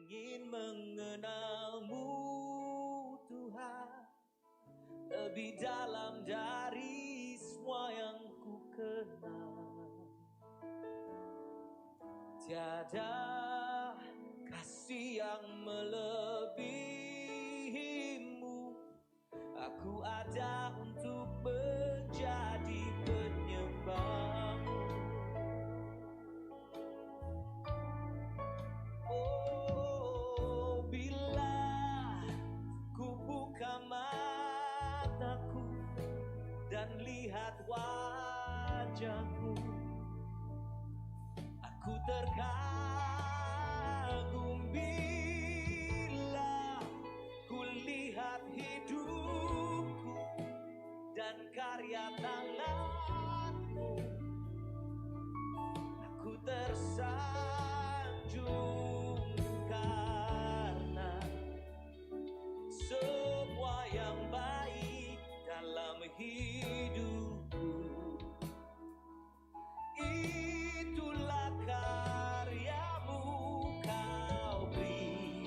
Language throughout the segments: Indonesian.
ingin mengenalmu Tuhan lebih dalam dari semua yang ku kenal. Tiada kasih yang melebihimu. Aku ada untuk menjadi penyembahmu. Oh, bila ku buka mataku dan lihat wajahmu, aku terkagum bila ku lihat hidupku dan karya tanganmu. Aku tersanjung karena semua yang baik dalam hidupku. Itulah karyamu, kau beri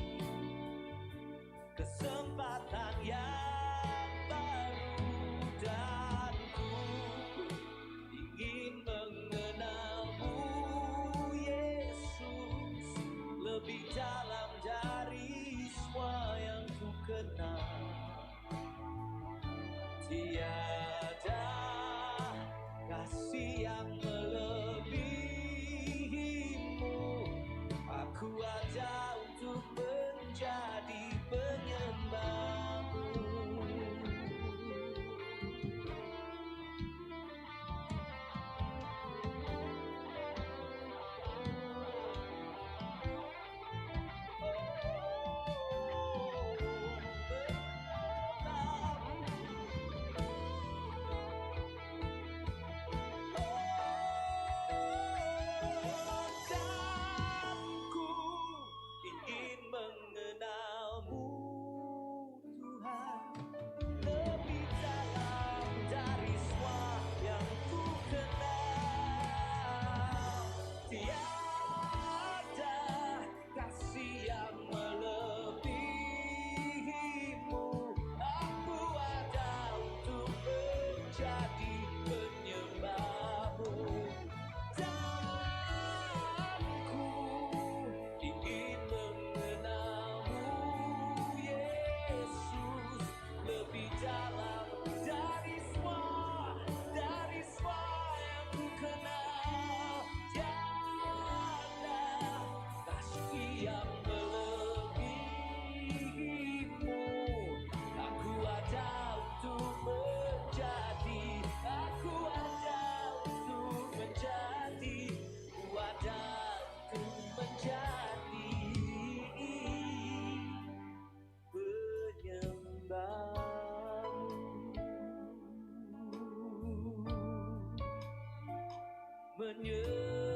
kesempatan yang baru, dan ku ingin mengenalmu Yesus lebih dalam dari semua yang ku kenal. Tiada kasih yang melebihimu. Aku ada untuk menjadi penyembahmu. Ingin mengenalmu Tuhan lebih dalam dari semua yang ku kenal. Tiada kasih yang melebihimu. Aku ada untuk menjadi penyembahmu. Dan ku ingin mengenalmu Yesus lebih dalam dari semua yang ku kenal. Tiada kasih yang melebihimu. Aku ada untuk menjadi, aku ada untuk menjadi, aku ada untuk menjadi menyembahmu.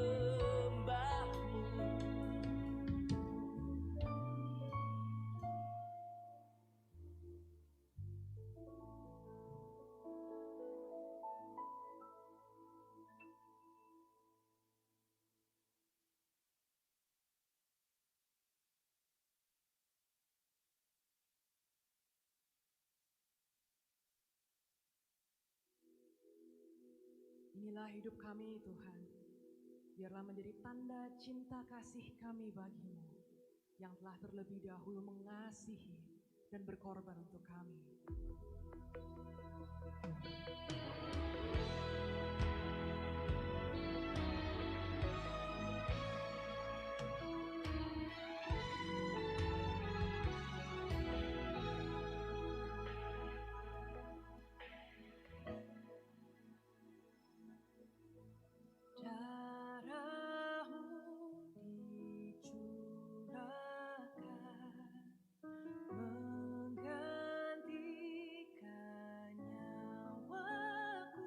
Inilah hidup kami Tuhan, biarlah menjadi tanda cinta kasih kami bagimu, yang telah terlebih dahulu mengasihi dan berkorban untuk kami. Menggantikan nyawaku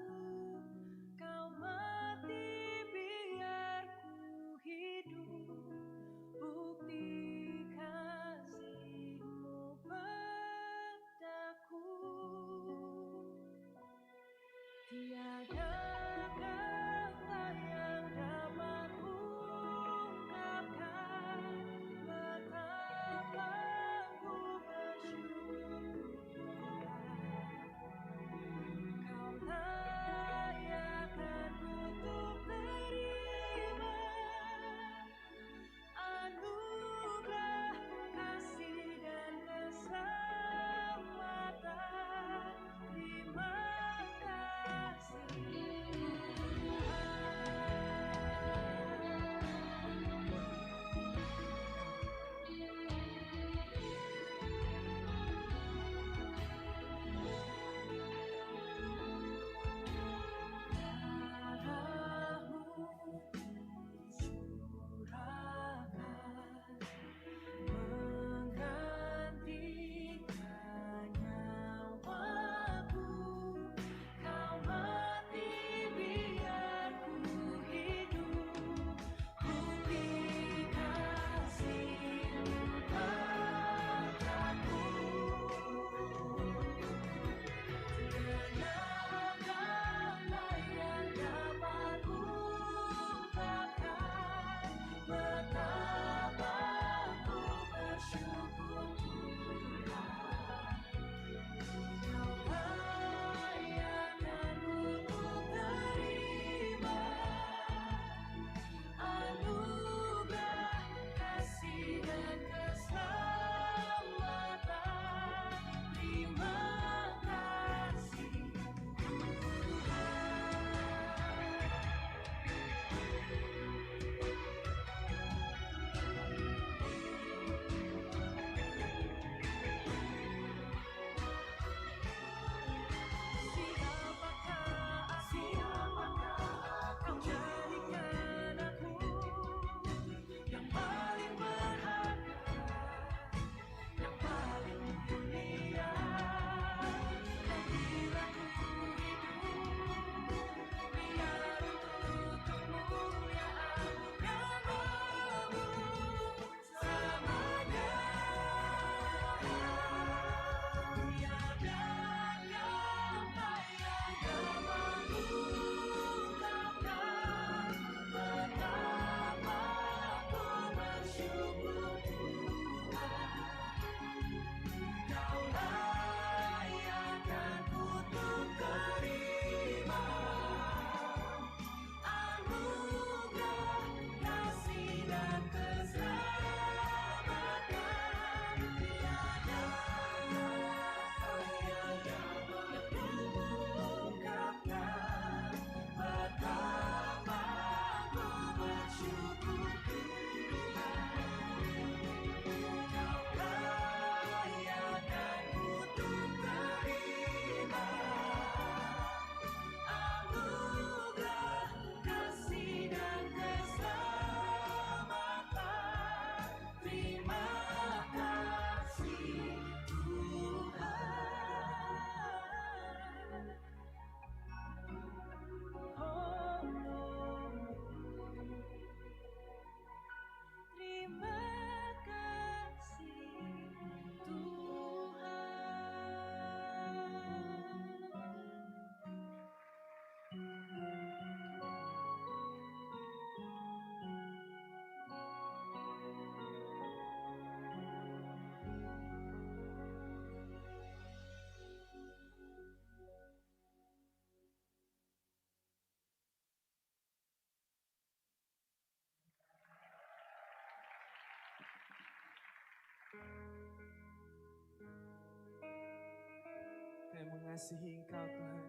Kami mengasihi Engkau Tuhan.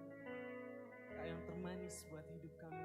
Engkau yang termanis buat hidup kami.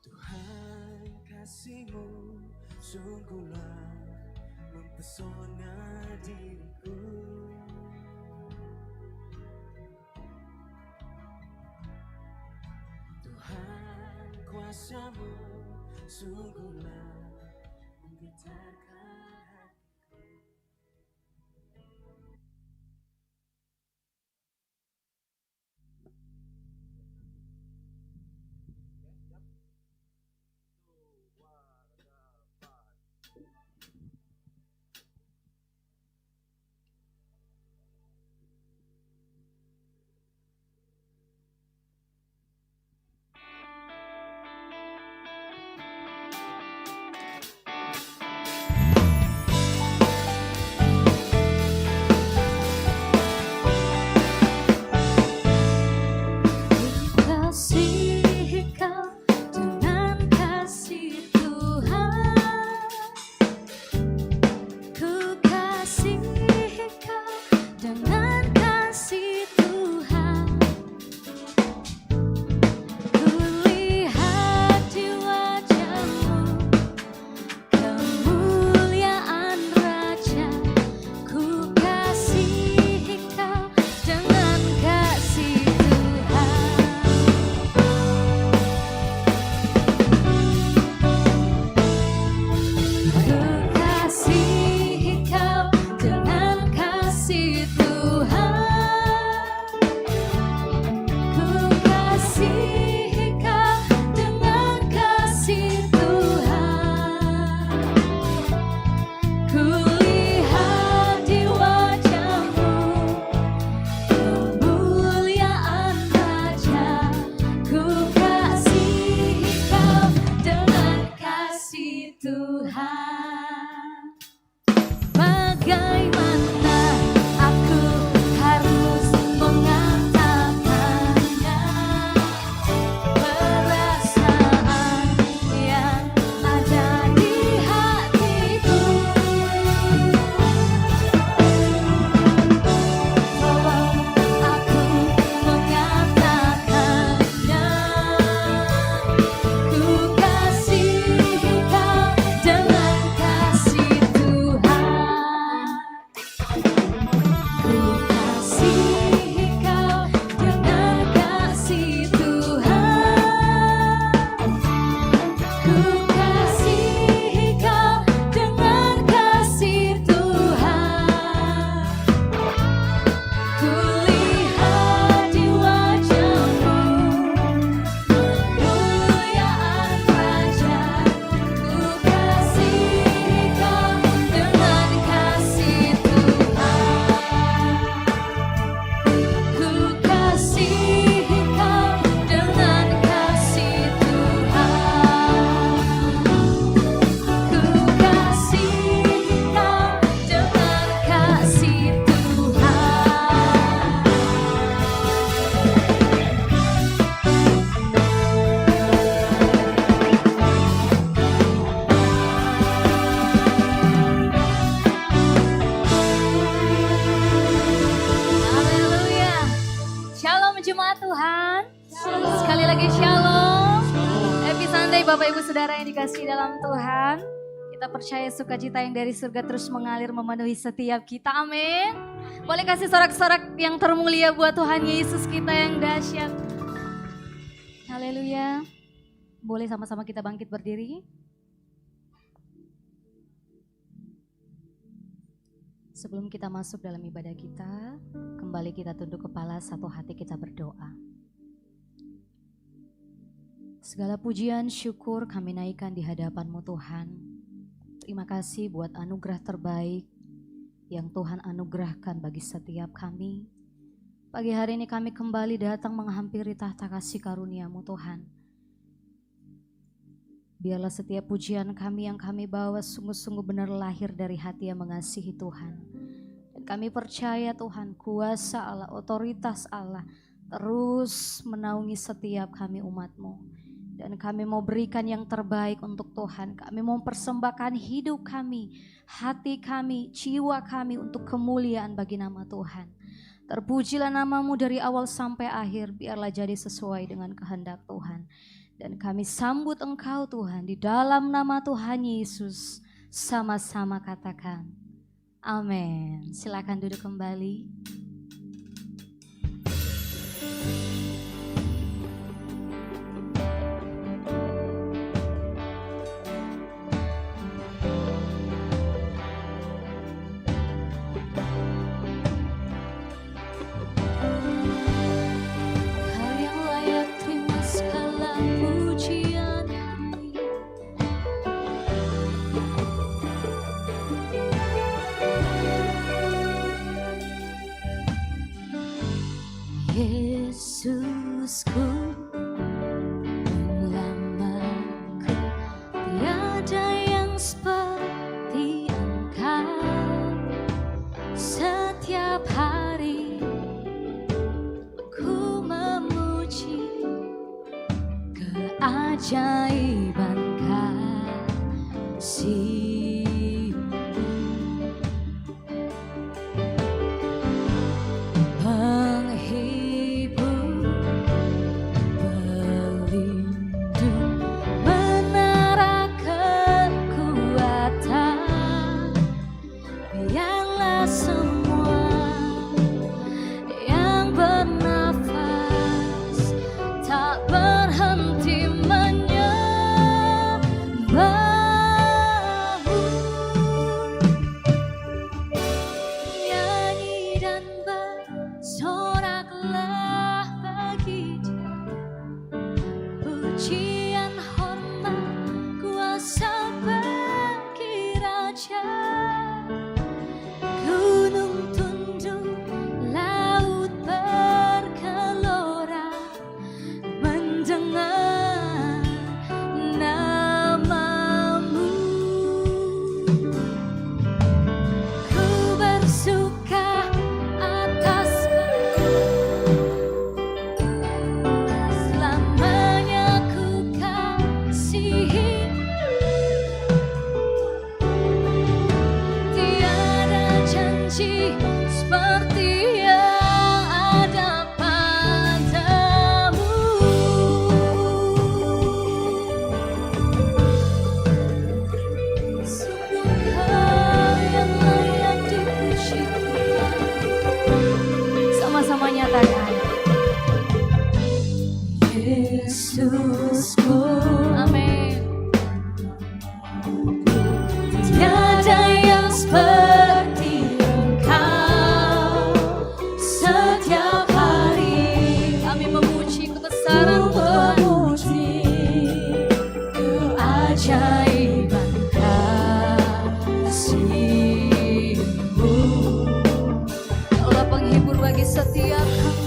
Tuhan, kasih-Mu sungguhlah mempesona diriku. Tuhan, kuasa-Mu sungguhlah menggetarkan hatiku. Kasih Kau dengan kasih Tuhan, ku kasih Kau dengan kasih Tuhan, ku lihat di wajah-Mu kemuliaan Raja, ku kasih Kau dengan kasih Tuhan. Ku kasih Kau dengan kasih Tuhan, ku kasih Kau dengan kasih Tuhan, ku lihat di wajah-Mu kemuliaan Raja, ku kasih Kau dengan kasih Tuhan. Bagaimana aku harus mengatakannya, perasaan yang ada di hatiku. Tolong aku mengatakannya, ku kasih Kau dengan kasih Tuhan. Ku kasih Kau dengan kasih Tuhan, ku kasih Kau dengan kasih Tuhan, ku lihat di wajah-Mu kemuliaan Raja, ku kasih Kau dengan kasih Tuhan, ku kasih Kau dengan kasih Tuhan, ku kasih Kau dengan kasih Tuhan. Haleluya. Shalom jemaat Tuhan. Sekali lagi shalom. Happy Sunday Bapak Ibu Saudara yang dikasihi dalam Tuhan. Kita percaya sukacita yang dari surga terus mengalir memenuhi setiap kita. Amin. Boleh kasih sorak-sorak yang termulia buat Tuhan Yesus kita yang dahsyat. Haleluya. Boleh sama-sama kita bangkit berdiri. Sebelum kita masuk dalam ibadah kita, kembali kita tunduk kepala, satu hati kita berdoa. Segala pujian, syukur kami naikkan di hadapan-Mu Tuhan. Terima kasih buat anugerah terbaik yang Tuhan anugerahkan bagi setiap kami. Pagi hari ini kami kembali datang menghampiri tahta kasih karunia-Mu Tuhan. Biarlah setiap pujian kami yang kami bawa sungguh-sungguh benar lahir dari hati yang mengasihi Tuhan. Dan kami percaya Tuhan, kuasa Allah, otoritas Allah terus menaungi setiap kami umat-Mu. Dan kami mau berikan yang terbaik untuk Tuhan. Kami mau persembahkan hidup kami, hati kami, jiwa kami untuk kemuliaan bagi nama Tuhan. Terpujilah nama-Mu dari awal sampai akhir, biarlah jadi sesuai dengan kehendak Tuhan. Dan kami sambut Engkau Tuhan di dalam nama Tuhan Yesus. Sama-sama katakan amin. Silakan duduk kembali. Yesusku, menyelamatku, tiada yang seperti Engkau. Setiap hari ku memuji keajaiban kasih. Yesusku, amin. Tiada yang seperti Engkau. Setiap hari kami memuji kebesaran Tuhan, keajaiban kasih-Mu. Kaulah penghibur bagi setiap kami.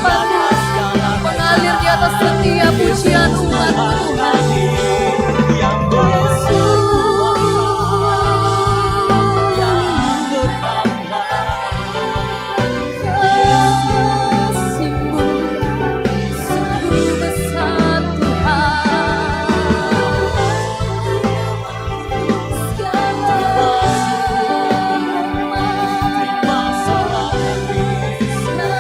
Bapakku, mengalir di atas setiap pujian umat Tuhan. yang Kasih-Mu sungguh besar Tuhan. Segala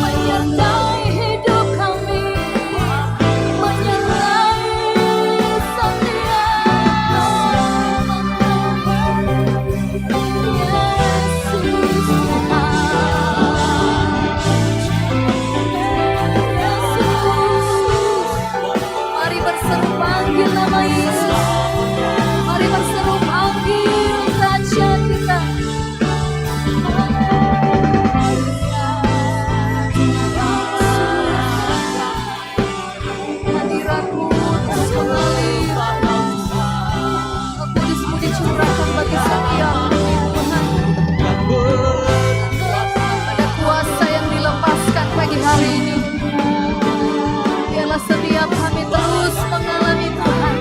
menyertai hidup kami, menyertai setiap Yesus Tuhan. Mari berseru panggil nama Yesus. Mari berseru panggil Raja kita. Hadirat-Mu terus mengalir. Kudus-Mu dicurahkan bagi setiap Tuhan. Ada kuasa yang dilepaskan pagi hari ini. Biarlah setiap kami terus mengalami Tuhan.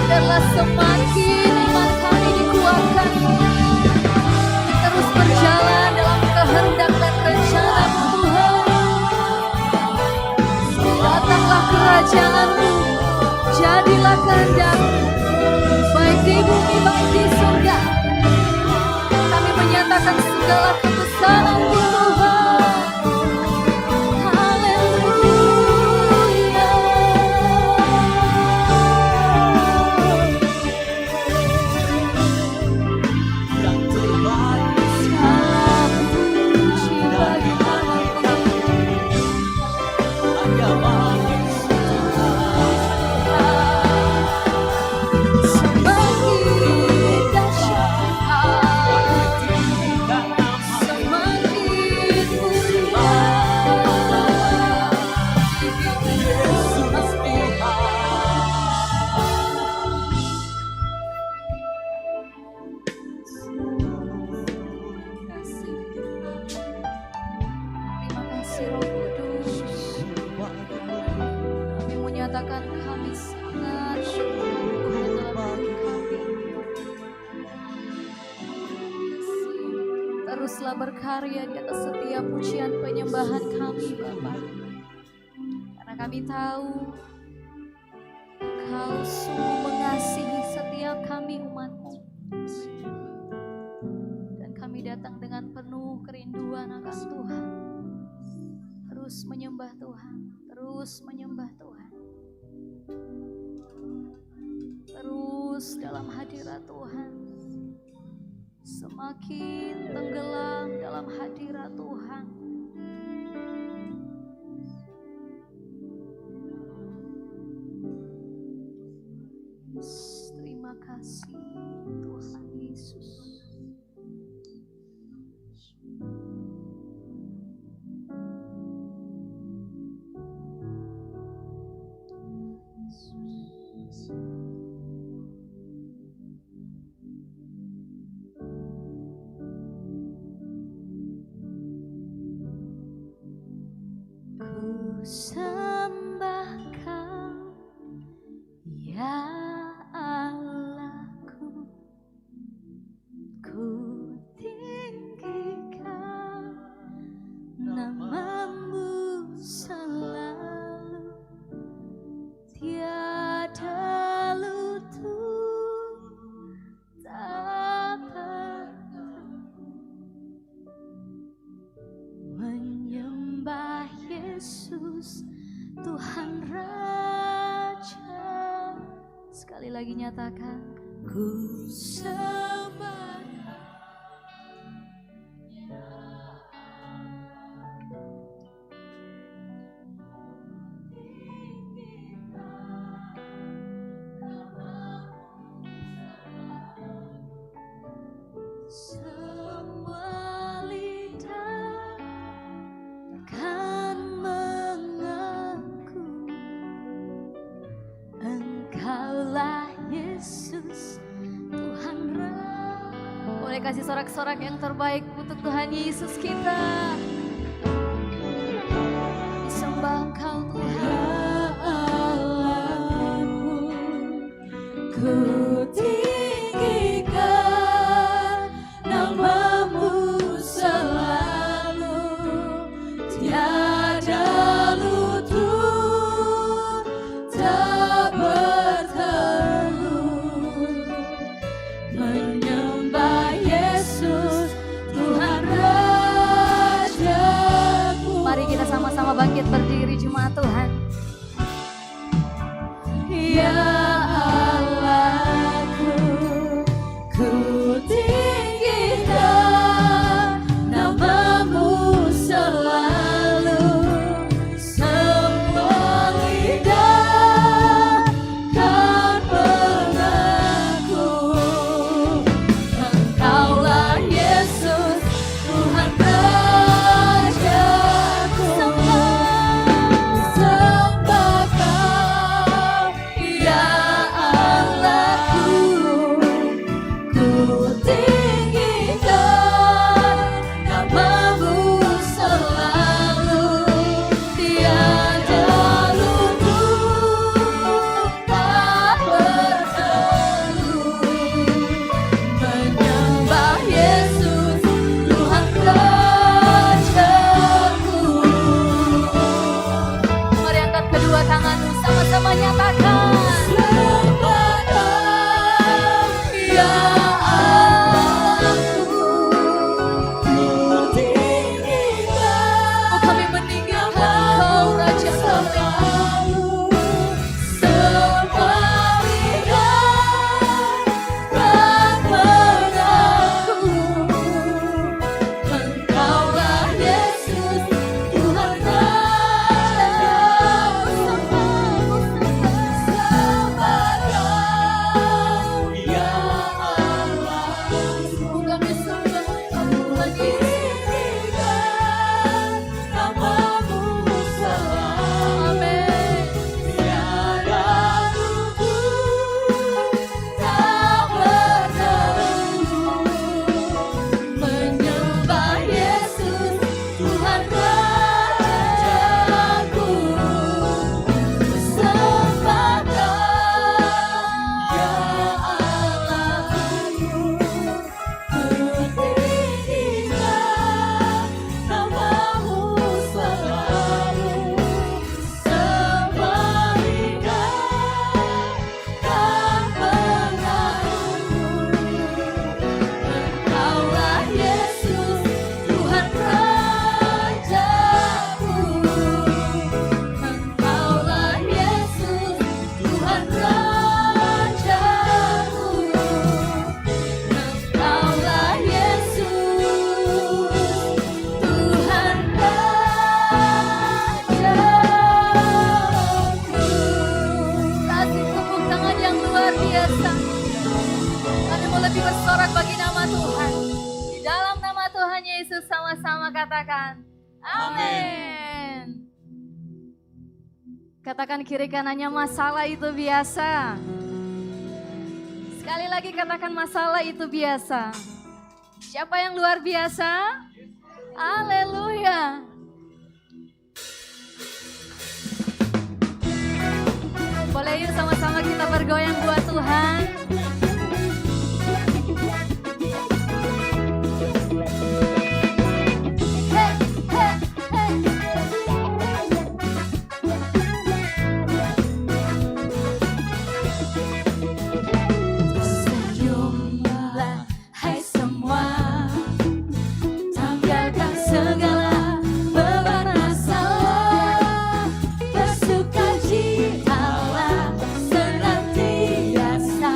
Biarlah semakin iman kami dikuatkan. Terus berjalan dalam kehendak dan rencana-Mu Tuhan. Datanglah kerajaan-Mu, jadilah kehendak-Mu, baik di bumi baik di surga. Kami menyatakan segala kebesaran-Mu Tuhan. Haleluya. yang terbaik Segala puji bagi nama-Mu. hanya bagi Semakin dahsyat Tuhan, semakin mulia. Yesus Tuhan. Terima kasih Roh Kudus. Kami menyatakan kami sangat bersyukur dalam hidup kami. Teruslah berkarya di atas setiap pujian penyembahan kami Bapa. Karena kami tahu Kau sungguh mengasihi setiap kami umat-Mu. Dan kami datang dengan penuh kerinduan akan Tuhan. Terus menyembah Tuhan, terus menyembah Tuhan. Terus dalam hadirat Tuhan. Semakin tenggelam dalam hadirat Tuhan. Terima kasih Tuhan Yesus. Ku sembah Kau, ya Allahku. Ku tinggikan nama-Mu selalu. Tiada lutut tak menyembah Yesus Tuhan Raja. Sekali lagi nyatakan, ku sembah. Semua lidah kan mengaku Engkaulah Yesus Tuhan Raja. Boleh kasih sorak-sorak yang terbaik untuk Tuhan Yesus kita. Disembah Engkau Tuhan. Ku tinggikan namamu selalu, tiada lutut tak bertelut, menyembah Yesus Tuhan Rajaku. Mari kita sama-sama bangkit berdiri jemaat Tuhan. Ya Allahku, ku tinggikan namamu selalu, semua lidah kan mengaku, Engkaulah Yesus Tuhan Rajaku. Sembah Kau, ya Allahku, ku tinggikan namamu selalu, tiada lutut tak bertelut, menyembah Yesus Tuhan Rajaku. Mari angkat kedua tanganmu sama-sama nyatakan. Sembah Kau, ya Allahku, ku tinggikan Oh, kami meninggikan Engkau Raja kami. selalu, semua lidah kan mengaku, Engkaulah Yesus Tuhan Rajaku. Sembah Kau, ya Allahku, kami sembah Tuhan tinggikan namamu selalu, tiada lutut tak bertelut, menyembah Yesus Tuhan Rajaku. Sembah Kau, ya Allahku, ku tinggikan namamu selalu, semua lidah kan mengaku, Engkaulah Yesus Tuhan Rajaku. Engkaulah Yesus Tuhan Rajaku. Engkaulah Yesus Tuhan Rajaku. Kasih tepuk tangan yang luar biasa. Kami mau lebih bersorak bagi nama Tuhan. Di dalam nama Tuhan Yesus sama-sama katakan amin. Katakan kiri kanannya, masalah itu biasa. Sekali lagi katakan, masalah itu biasa. Siapa yang luar biasa? Haleluya. Boleh yuk sama-sama kita bergoyang buat Tuhan. Hey, hey, hey. Senyumlah hai semua, tinggalkan segala beban masalah, bersukacitalah senantiasa.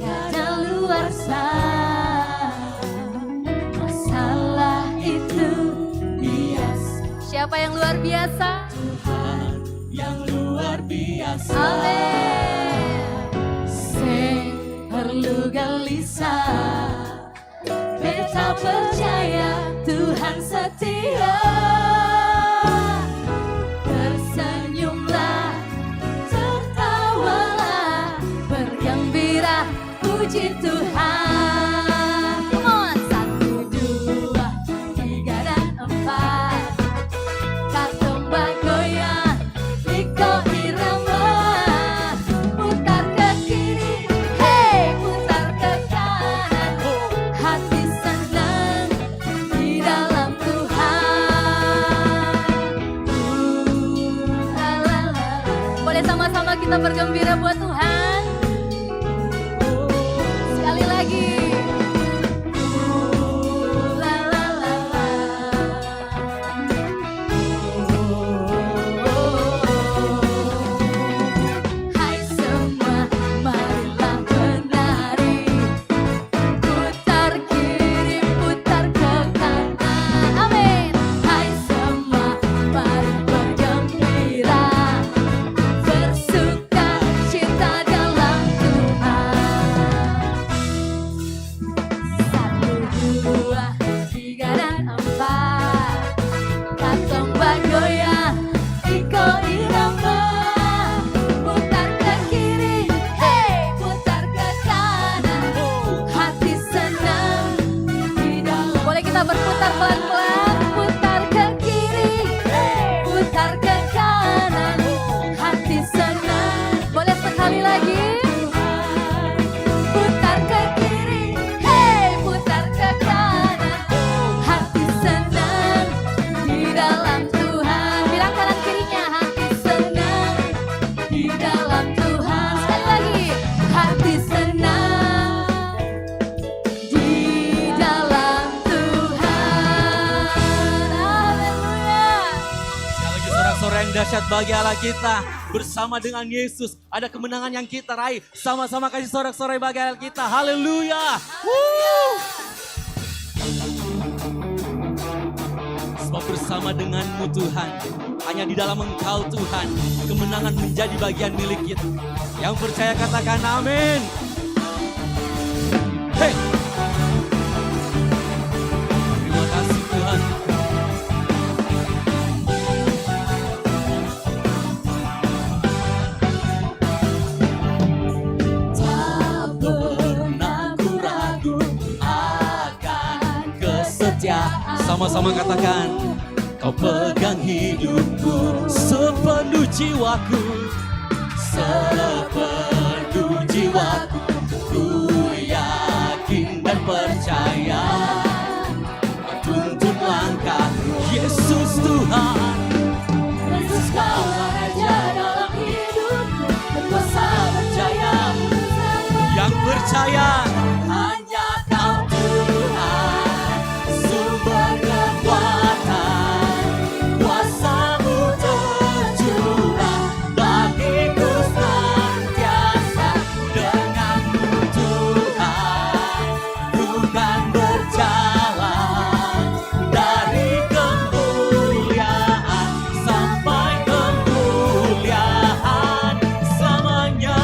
kadaluarsa. Masalah itu biasa. Siapa yang luar biasa? Yang luar biasa. Amin. Sing perlu gelisah, beta percaya Tuhan setia. Tersenyumlah, tertawalah, bergembira, puji Tuhan. Come on. 1, 2, 3 dan 4. Katong bagoyang, iko irama. Putar ke kiri, hey, putar ke kanan. Hati senang di dalam Tuhan. La la la. Boleh sama-sama kita bergembira buat Tuhan. Sekali lagi. La la la la. Hai semua, marilah menari. Putar kiri, putar ke kanan. Amin. Hai semua, mari bergembira, bersuka cita dalam Tuhan. 1, 2, 3 dan 4. Katong bagoyang, iko irama. Putar ke kiri, hey, putar ke kanan. Hati senang di dalam. Boleh kita berputar pelan-pelan. Putar ke kiri, putar ke kanan. Hati senang. Boleh sekali lagi. Putar ke kiri, hey, putar ke kanan. Hati senang di dalam Tuhan. Bilang kanan kirinya. Hati senang di dalam Tuhan. Sekali lagi. Hati senang di dalam Tuhan. Haleluya. Sekali lagi sorak-sorai yang dahsyat bagi Allah kita. Bersama dengan Yesus ada kemenangan yang kita raih. Sama-sama kasih sorak-sorai bagi Allah kita. Haleluya. Woo. Sebab bersama denganmu Tuhan, hanya di dalam Engkau Tuhan, kemenangan menjadi bagian milik kita. Yang percaya katakan amin. Hey. Terima kasih Tuhan. Tak pernah ku ragu akan kesetiaan. Sama-sama katakan, kau pegang hidupku sepenuh jiwaku, sepenuh jiwaku. Ku yakin dan percaya, kau tuntun langkahku. Yesus Tuhan, Yesus kau raja dalam hidupku, berkuasa berjaya. yang percaya hanya kau Tuhan, sumber kekuatan, kuasa-Mu tercurah bagiku senantiasa. Denganmu Tuhan, ku kan berjalan dari kemuliaan sampai kemuliaan selamanya.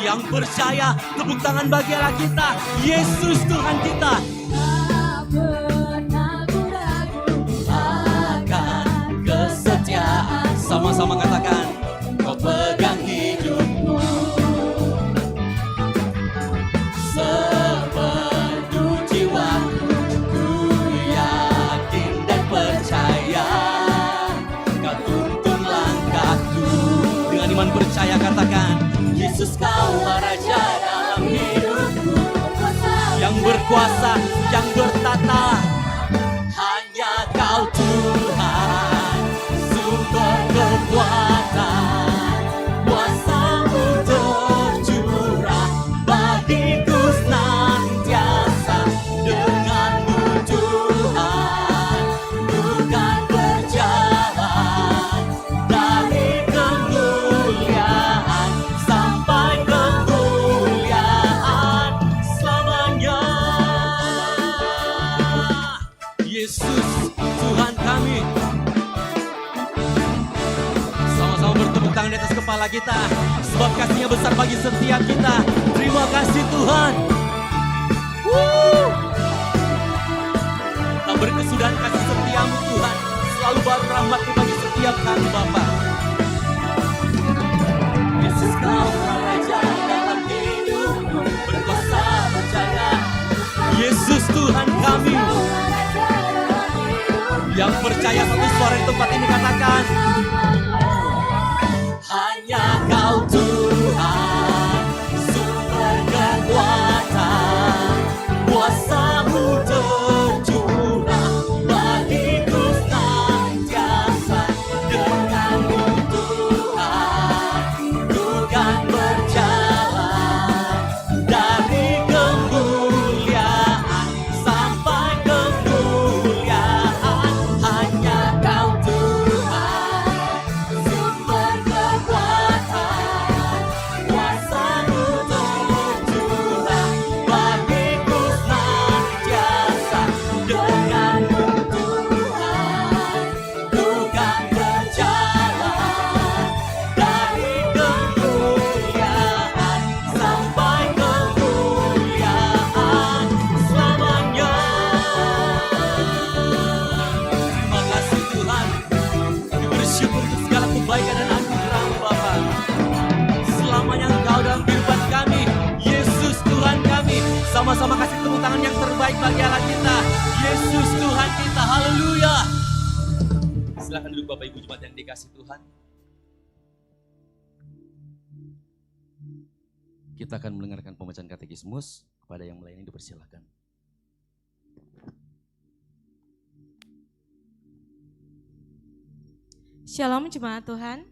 Yang percaya, tepuk tangan bagi Allah kita. Yesus Tuhan kita. Tak pernah ku ragu Akan kesetiaan. Sama-sama katakan, kau pegang hidupku sepenuh jiwaku. Ku yakin dan percaya, kau tuntun langkahku. Dengan iman percaya katakan, Yesus kau raja dalam hidupku, yang berkuasa, yang bertata. Hanya kau Tuhan, sumber kekuatan, kuasa-Mu tercurah bagiku senantiasa. Denganmu Tuhan, ku kan berjalan dari kemuliaan sampai kemuliaan Allah kita. Sebab kasih-Nya besar bagi setiap kita. Terima kasih Tuhan. Tak berkesudahan kasih setia-Mu Tuhan. Selalu baru rahmat-Mu bagi setiap kami Bapa. Yesus Kau Raja dalam hidupku, berkuasa berjaya. Yesus Tuhan kami. Yang percaya satu suara di tempat ini katakan, hanya Kau Tuhan, sumber kekuatan, kuasa-Mu tercurah bagiku senantiasa. Dengan-Mu Tuhan, ku kan berjalan dari kemuliaan sampai kemuliaan. Hanya Kau Tuhan, sumber kekuatan, kuasa-Mu tercurah bagiku senantiasa. Dengan-Mu Tuhan, ku kan berjalan dari kemuliaan sampai kemuliaan selamanya. Terima kasih Tuhan. Kami bersyukur untuk segala kebaikan dan anugerah-Mu Bapa. Selamanya Engkau dalam kehidupan kami. Yesus Tuhan kami. Sama-sama kasih tepuk tangan yang terbaik bagi Allah kita. Yesus Tuhan kita. Haleluya. Silakan duduk Bapak Ibu jemaat yang dikasih Tuhan. Kita akan mendengarkan pembacaan katekismus. Kepada yang melayani dipersilakan. Shalom jemaat Tuhan.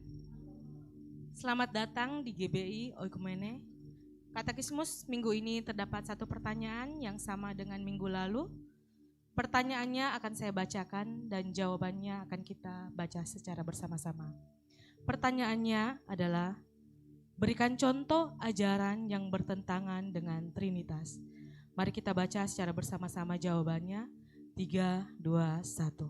Selamat datang di GBI Oikumene. Katekismus minggu ini terdapat satu pertanyaan yang sama dengan minggu lalu. Pertanyaannya akan saya bacakan dan jawabannya akan kita baca secara bersama-sama. Pertanyaannya adalah, berikan contoh ajaran yang bertentangan dengan Trinitas. Mari kita baca secara bersama-sama jawabannya. 3, 2, 1.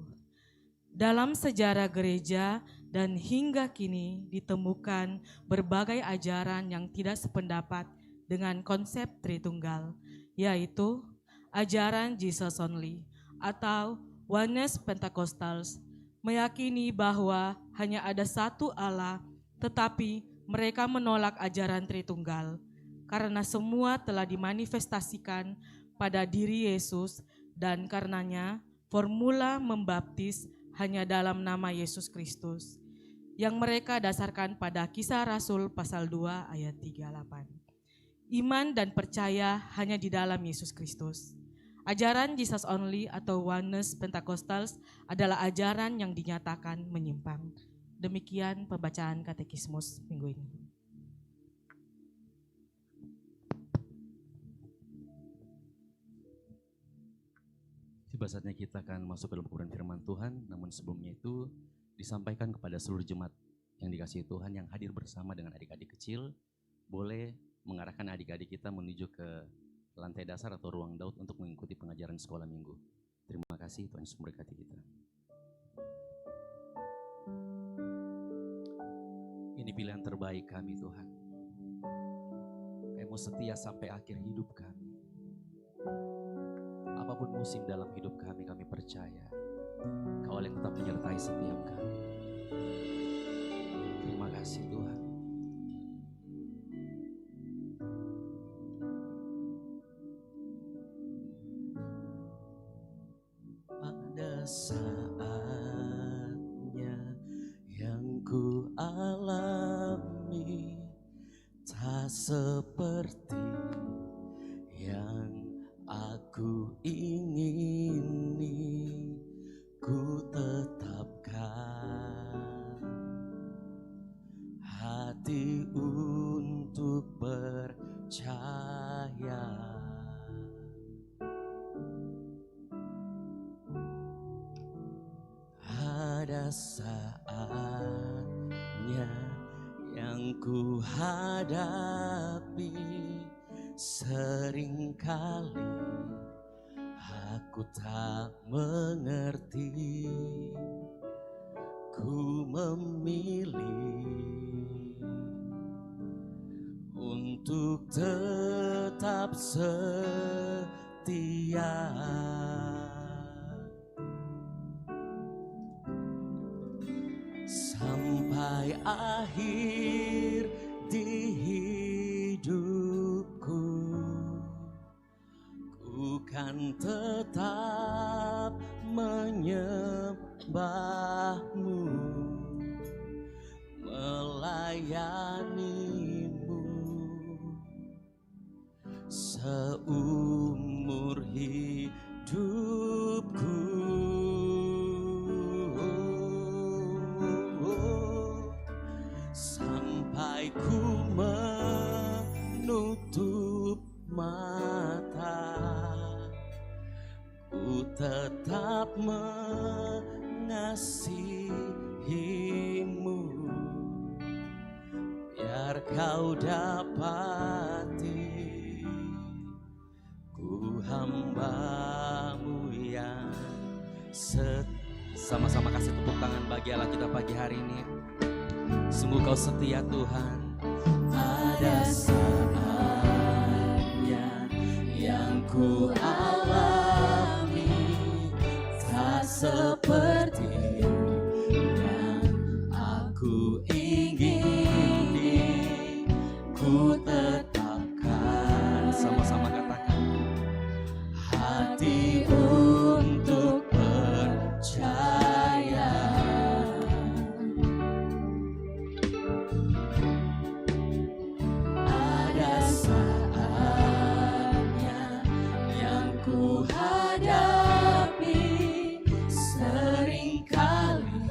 Dalam sejarah gereja dan hingga kini ditemukan berbagai ajaran yang tidak sependapat dengan konsep Tritunggal, yaitu ajaran Jesus Only atau Oneness Pentecostals, meyakini bahwa hanya ada satu Allah, tetapi mereka menolak ajaran Tritunggal karena semua telah dimanifestasikan pada diri Yesus dan karenanya formula membaptis hanya dalam nama Yesus Kristus yang mereka dasarkan pada Kisah Rasul pasal 2 ayat 38. Iman dan percaya hanya di dalam Yesus Kristus. Ajaran Jesus Only atau Oneness Pentecostals adalah ajaran yang dinyatakan menyimpang. Demikian pembacaan katekismus minggu ini. Tiba saatnya kita akan masuk ke dalam kebenaran firman Tuhan, namun sebelumnya itu disampaikan kepada seluruh jemaat yang dikasihi Tuhan yang hadir bersama dengan adik-adik kecil, boleh mengarahkan adik-adik kita menuju ke lantai dasar atau ruang Daud untuk mengikuti pengajaran sekolah minggu. Terima kasih, Tuhan Yesus memberkati kita. Ini pilihan terbaik kami Tuhan. Kami mau setia sampai akhir hidup kami. Apapun musim dalam hidup kami, kami percaya Kau yang tetap menyertai setiap kami. Terima kasih Tuhan. Pada saatnya yang ku alami tak seperti yang aku ingini, ku tetapkan hati untuk percaya. Ada saatnya yang ku hadapi, seringkali aku tak mengerti, ku memilih untuk tetap setia. Sampai akhir di hidupku, ku kan tetap menyembahmu, melayanimu seumur hidupku. Sampai ku menutup mata, ku tetap mengasihimu, biar kau dapati ku hambamu yang sama-sama kasih tepuk tangan bagi Allah kita pagi hari ini. Sungguh kau setia Tuhan. Ada saatnya yang ku alami tak seperti yang aku ingini. Ku tetapkan, sama-sama katakan, hati untuk percaya. Ada saatnya yang ku hadapi, seringkali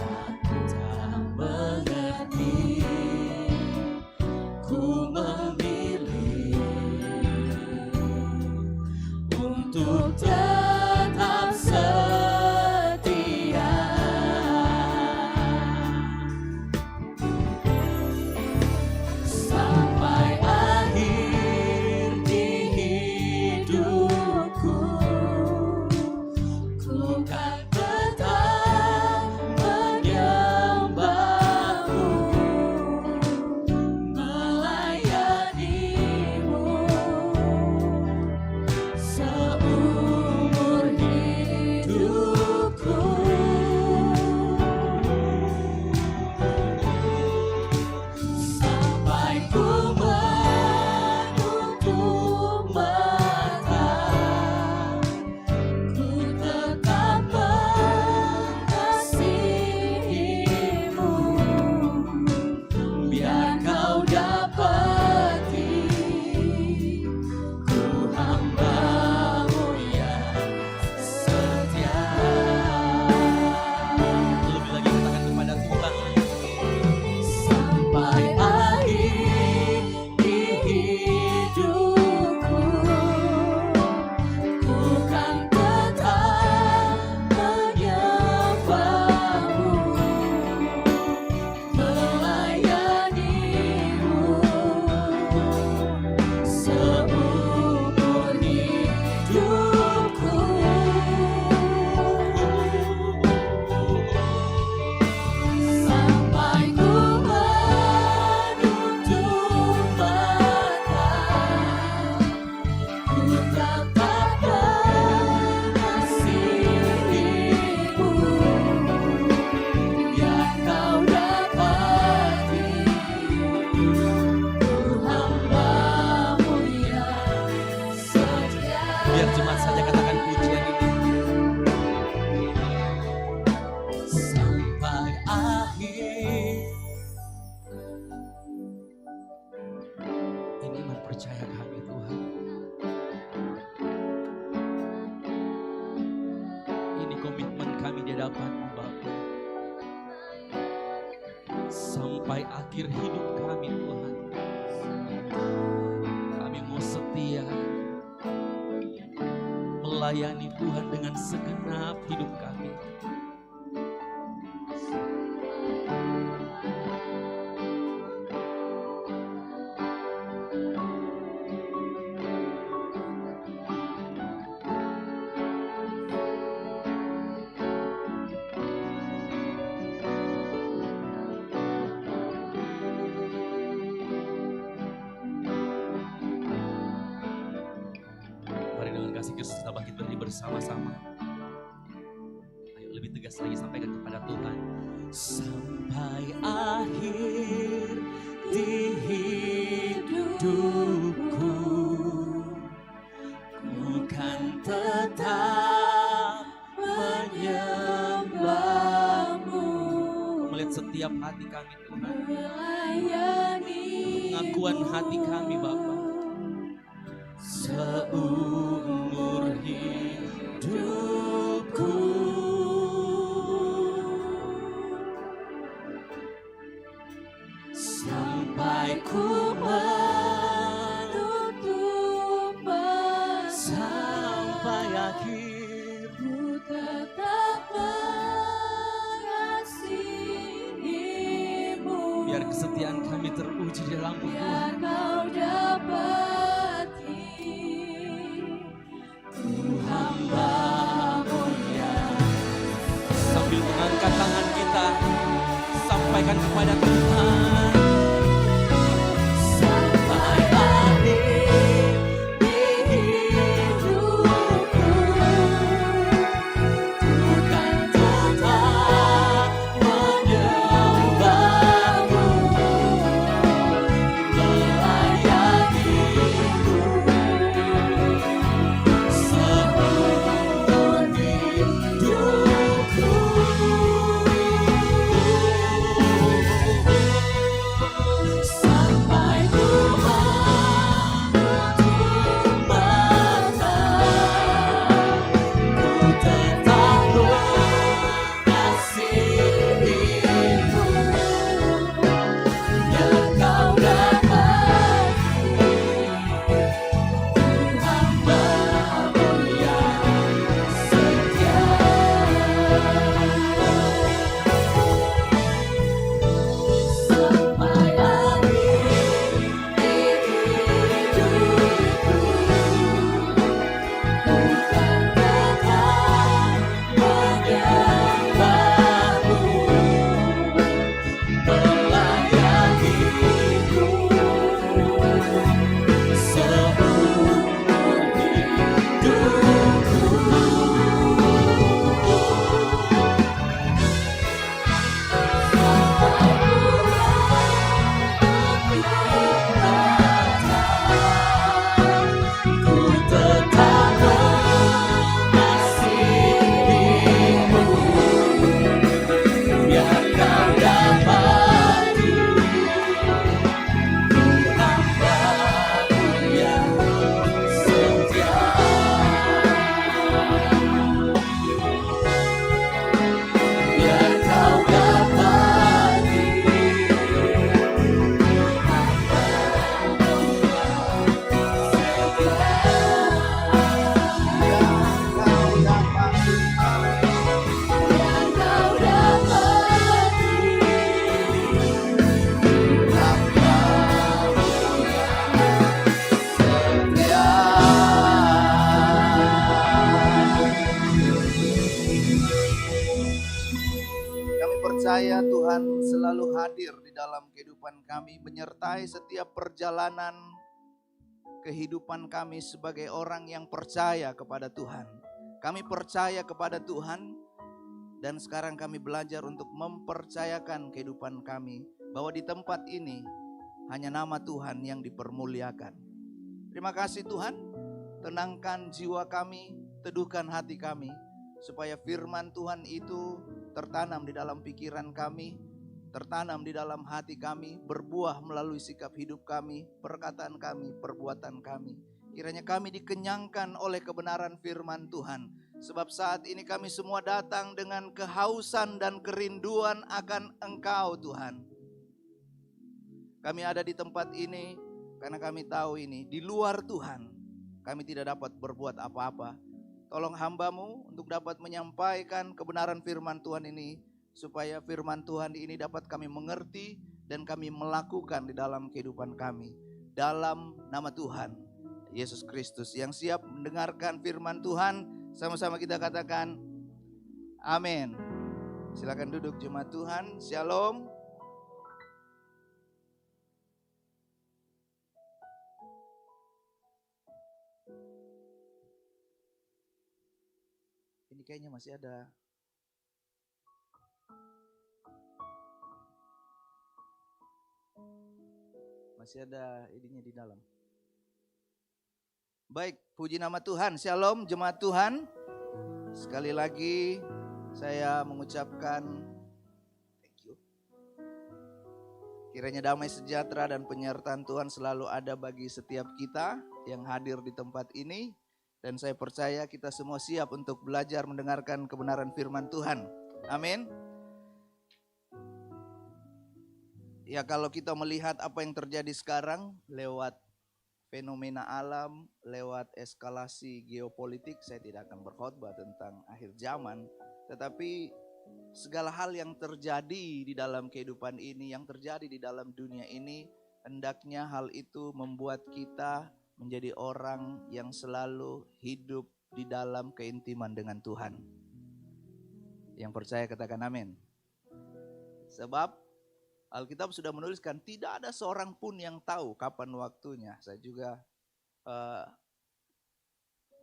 aku tak mengerti. Ku memilih untuk tetap setia. Sampai akhir di hidupku, ku kan tetap menyembahmu, melayanimu seumur hidupku. Sampai ku menutup mata, ku tetap mengasihimu, biar kau dapati ku hambamu yang setia. Lebih lagi katakan kepada Tuhan. Sampai akhir di hidupku, ku kan tetap menyembahmu, melayanimu seumur hidupku. Sampai ku menutup mata, ku tetap mengasihimu, biar kau dapati ku hambamu yang setia. Biar cuma saja katakan pujian ini. Sampai akhir. Ini iman percaya kami Tuhan. Ini komitmen kami di hadapan-Mu Bapa. Sampai akhir hidup kami Tuhan, kami mau setia melayani Tuhan dengan segenap hidup kami. kasih Kristus kita bangkit berdiri bersama-sama. Ayo lebih tegas lagi sampaikan kepada Tuhan. Sampai akhir di hidupku, ku kan tetap menyembahmu. Melihat setiap hati kami Tuhan, pengakuan hati kami Bapa, seumur hidupku. Sampai ku menutup mata, sampai akhir Ku tetap mengasihimu. biar kesetiaan kami teruji di dalam Biar Tuhan. kau dapati ku hamba-Mu yang Sambil mengangkat tangan kita, sampaikan kepada Tuhan. Sampai akhir di hidupku, ku kan tetap menyembahmu, melayanimu seumur hidupku. Sampai ku menutup mata, ku tetap mengasihimu, biar kau dapati ku hamba-Mu yang setia. Sampai akhir di hidupku, ku kan tetap menyembahmu, melayanimu seumur hidupku. Ku tetap mengasihimu, biar kau dapati ku hamba-Mu yang setia. Biar kau dapati biar kau Kami percaya Tuhan selalu hadir di dalam kehidupan kami, menyertai setiap perjalanan kehidupan kami sebagai orang yang percaya kepada Tuhan. Kami percaya kepada Tuhan, dan sekarang kami belajar untuk mempercayakan kehidupan kami, bahwa di tempat ini hanya nama Tuhan yang dipermuliakan. Terima kasih Tuhan, tenangkan jiwa kami, teduhkan hati kami, supaya firman Tuhan itu tertanam di dalam pikiran kami, tertanam di dalam hati kami, berbuah melalui sikap hidup kami, perkataan kami, perbuatan kami. Kiranya kami dikenyangkan oleh kebenaran firman Tuhan. Sebab saat ini kami semua datang dengan kehausan dan kerinduan akan Engkau Tuhan. Kami ada di tempat ini karena kami tahu ini di luar Tuhan kami tidak dapat berbuat apa-apa. Tolong hamba-Mu untuk dapat menyampaikan kebenaran firman Tuhan ini, supaya firman Tuhan ini dapat kami mengerti dan kami melakukan di dalam kehidupan kami. Dalam nama Tuhan Yesus Kristus. Yang siap mendengarkan firman Tuhan, sama-sama kita katakan amin. Silakan duduk jemaat Tuhan. Shalom. Ini kayaknya masih ada. Masih ada ininya di dalam. Baik, puji nama Tuhan. Shalom jemaat Tuhan. Sekali lagi saya mengucapkan thank you. Kiranya damai sejahtera dan penyertaan Tuhan selalu ada bagi setiap kita yang hadir di tempat ini. Dan saya percaya kita semua siap untuk belajar mendengarkan kebenaran firman Tuhan. Amin. Ya, kalau kita melihat apa yang terjadi sekarang lewat fenomena alam, lewat eskalasi geopolitik, saya tidak akan berkhotbah tentang akhir zaman, tetapi segala hal yang terjadi di dalam kehidupan ini, yang terjadi di dalam dunia ini, hendaknya hal itu membuat kita menjadi orang yang selalu hidup di dalam keintiman dengan Tuhan. Yang percaya katakan amin. Sebab Alkitab sudah menuliskan tidak ada seorang pun yang tahu kapan waktunya. Saya juga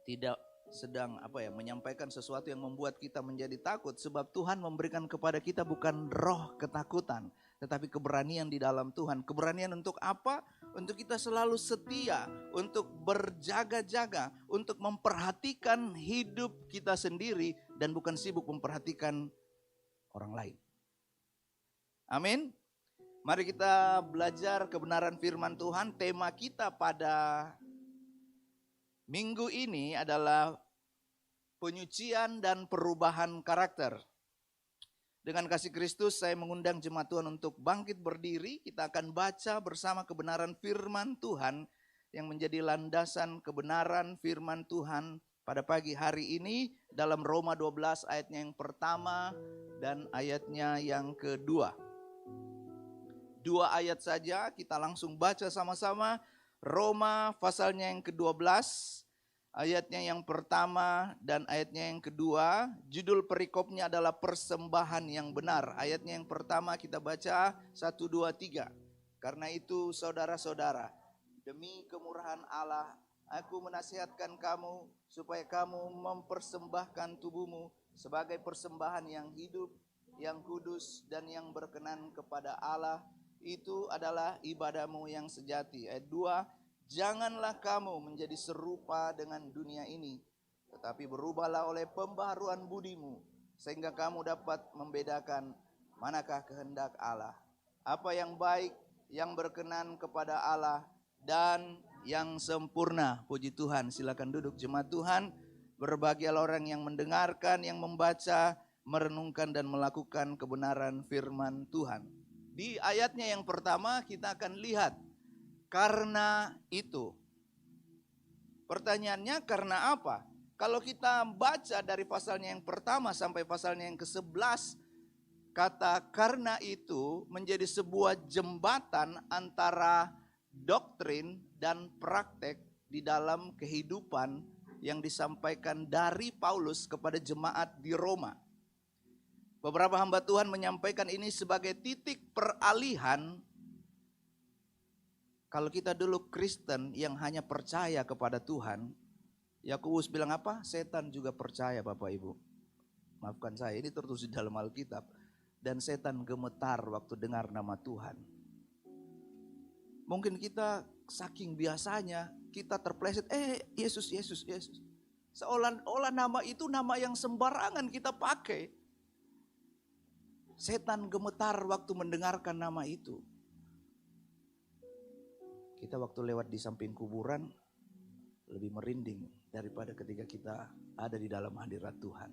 tidak sedang menyampaikan sesuatu yang membuat kita menjadi takut. Sebab Tuhan memberikan kepada kita bukan roh ketakutan, tetapi keberanian di dalam Tuhan. Keberanian untuk apa? Untuk kita selalu setia, untuk berjaga-jaga, untuk memperhatikan hidup kita sendiri dan bukan sibuk memperhatikan orang lain. Amin. Mari kita belajar kebenaran firman Tuhan. Tema kita pada minggu ini adalah penyucian dan perubahan karakter. Dengan kasih Kristus saya mengundang jemaat Tuhan untuk bangkit berdiri. Kita akan baca bersama kebenaran firman Tuhan yang menjadi landasan kebenaran firman Tuhan pada pagi hari ini dalam Roma 12 ayatnya yang pertama dan ayatnya yang kedua. 2 ayat saja kita langsung baca sama-sama. Roma pasalnya yang ke-12, ayatnya yang pertama dan ayatnya yang kedua. Judul perikopnya adalah persembahan yang benar. Ayatnya yang pertama kita baca 1, 2, 3. Karena itu saudara-saudara, demi kemurahan Allah, aku menasihatkan kamu supaya kamu mempersembahkan tubuhmu sebagai persembahan yang hidup, yang kudus dan yang berkenan kepada Allah. Itu adalah ibadahmu yang sejati. Ayat 2, janganlah kamu menjadi serupa dengan dunia ini, tetapi berubahlah oleh pembaharuan budimu, sehingga kamu dapat membedakan manakah kehendak Allah, apa yang baik, yang berkenan kepada Allah, dan yang sempurna. Puji Tuhan, silakan duduk jemaat Tuhan. Berbahagialah orang yang mendengarkan, yang membaca, merenungkan dan melakukan kebenaran firman Tuhan. Di ayatnya yang pertama kita akan lihat karena itu. Pertanyaannya karena apa? Kalau kita baca dari pasalnya yang pertama sampai pasalnya yang ke-11, kata karena itu menjadi sebuah jembatan antara doktrin dan praktek di dalam kehidupan yang disampaikan dari Paulus kepada jemaat di Roma. Beberapa hamba Tuhan menyampaikan ini sebagai titik peralihan. Kalau kita dulu Kristen yang hanya percaya kepada Tuhan, Yakobus bilang apa? Setan juga percaya Bapak Ibu. Maafkan saya, ini tertulis di dalam Alkitab. Dan setan gemetar waktu dengar nama Tuhan. Mungkin kita saking biasanya kita terpleset, Yesus. Seolah-olah nama itu nama yang sembarangan kita pakai. Setan gemetar waktu mendengarkan nama itu. Kita waktu lewat di samping kuburan lebih merinding daripada ketika kita ada di dalam hadirat Tuhan.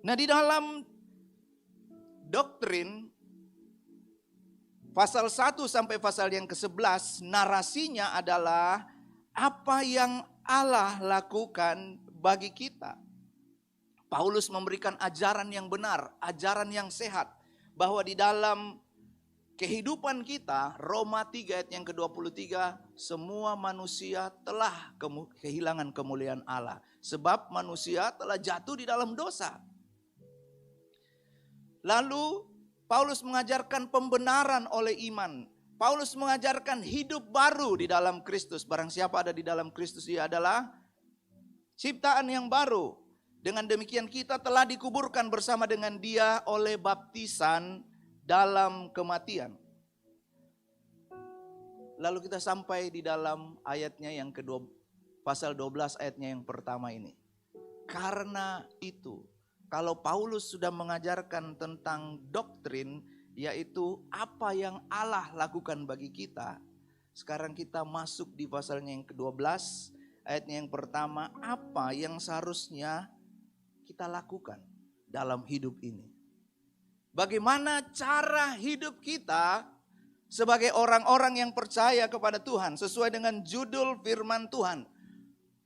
Nah, di dalam doktrin pasal 1 sampai pasal yang ke-11 narasinya adalah apa yang Allah lakukan bagi kita. Paulus memberikan ajaran yang benar, ajaran yang sehat. Bahwa di dalam kehidupan kita, Roma 3 ayat yang ke-23, semua manusia telah kehilangan kemuliaan Allah. Sebab manusia telah jatuh di dalam dosa. Lalu Paulus mengajarkan pembenaran oleh iman. Paulus mengajarkan hidup baru di dalam Kristus. Barang siapa ada di dalam Kristus, ia adalah ciptaan yang baru. Dengan demikian kita telah dikuburkan bersama dengan Dia oleh baptisan dalam kematian. Lalu kita sampai di dalam ayatnya yang kedua, pasal 12 ayatnya yang pertama ini. Karena itu, kalau Paulus sudah mengajarkan tentang doktrin, yaitu apa yang Allah lakukan bagi kita. Sekarang kita masuk di pasalnya yang ke-12, ayatnya yang pertama, apa yang seharusnya kita lakukan dalam hidup ini. Bagaimana cara hidup kita sebagai orang-orang yang percaya kepada Tuhan sesuai dengan judul firman Tuhan,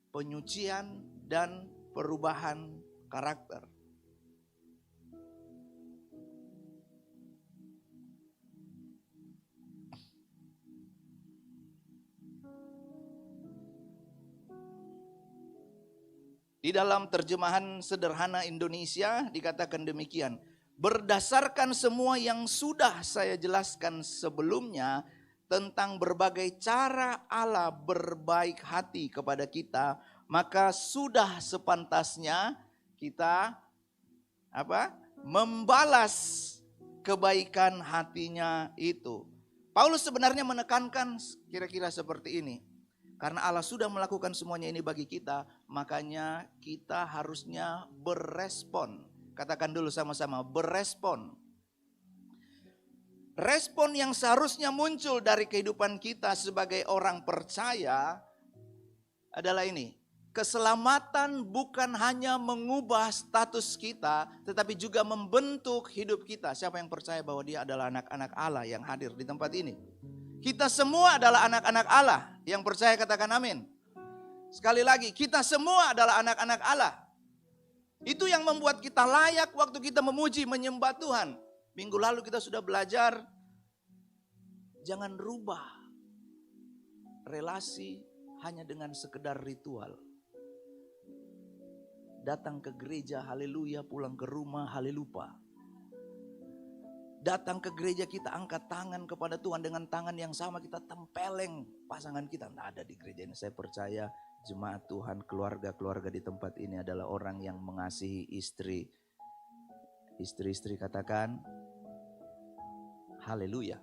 penyucian dan perubahan karakter. Di dalam terjemahan sederhana Indonesia dikatakan demikian. Berdasarkan semua yang sudah saya jelaskan sebelumnya tentang berbagai cara Allah berbaik hati kepada kita, maka sudah sepantasnya kita membalas kebaikan hatinya itu. Paulus sebenarnya menekankan kira-kira seperti ini. Karena Allah sudah melakukan semuanya ini bagi kita, makanya kita harusnya berespon. Katakan dulu sama-sama, berespon. Respon yang seharusnya muncul dari kehidupan kita sebagai orang percaya adalah ini. Keselamatan bukan hanya mengubah status kita, tetapi juga membentuk hidup kita. Siapa yang percaya bahwa dia adalah anak-anak Allah yang hadir di tempat ini? Kita semua adalah anak-anak Allah. Yang percaya katakan amin. Sekali lagi, kita semua adalah anak-anak Allah. Itu yang membuat kita layak waktu kita memuji, menyembah Tuhan. Minggu lalu kita sudah belajar, jangan rubah relasi hanya dengan sekedar ritual. Datang ke gereja, haleluya, pulang ke rumah, haleluya. Datang ke gereja kita angkat tangan kepada Tuhan, dengan tangan yang sama kita tempeleng pasangan kita. Nah, ada di gereja ini, saya percaya jemaat Tuhan, keluarga-keluarga di tempat ini adalah orang yang mengasihi istri. Istri-istri katakan haleluya.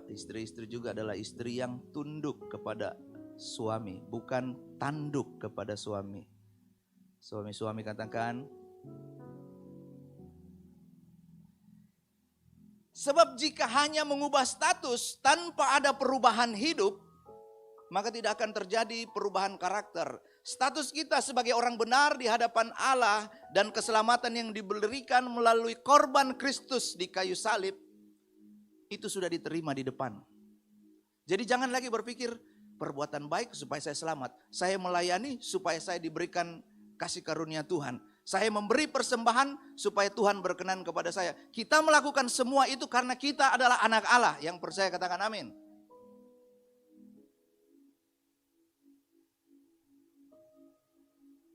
Istri-istri juga adalah istri yang tunduk kepada suami, bukan tanduk kepada suami. Suami-suami katakan, sebab jika hanya mengubah status tanpa ada perubahan hidup, maka tidak akan terjadi perubahan karakter. Status kita sebagai orang benar di hadapan Allah dan keselamatan yang diberikan melalui korban Kristus di kayu salib, itu sudah diterima di depan. Jadi jangan lagi berpikir perbuatan baik supaya saya selamat. Saya melayani supaya saya diberikan kasih karunia Tuhan. Saya memberi persembahan supaya Tuhan berkenan kepada saya. Kita melakukan semua itu karena kita adalah anak Allah. Yang percaya katakan amin.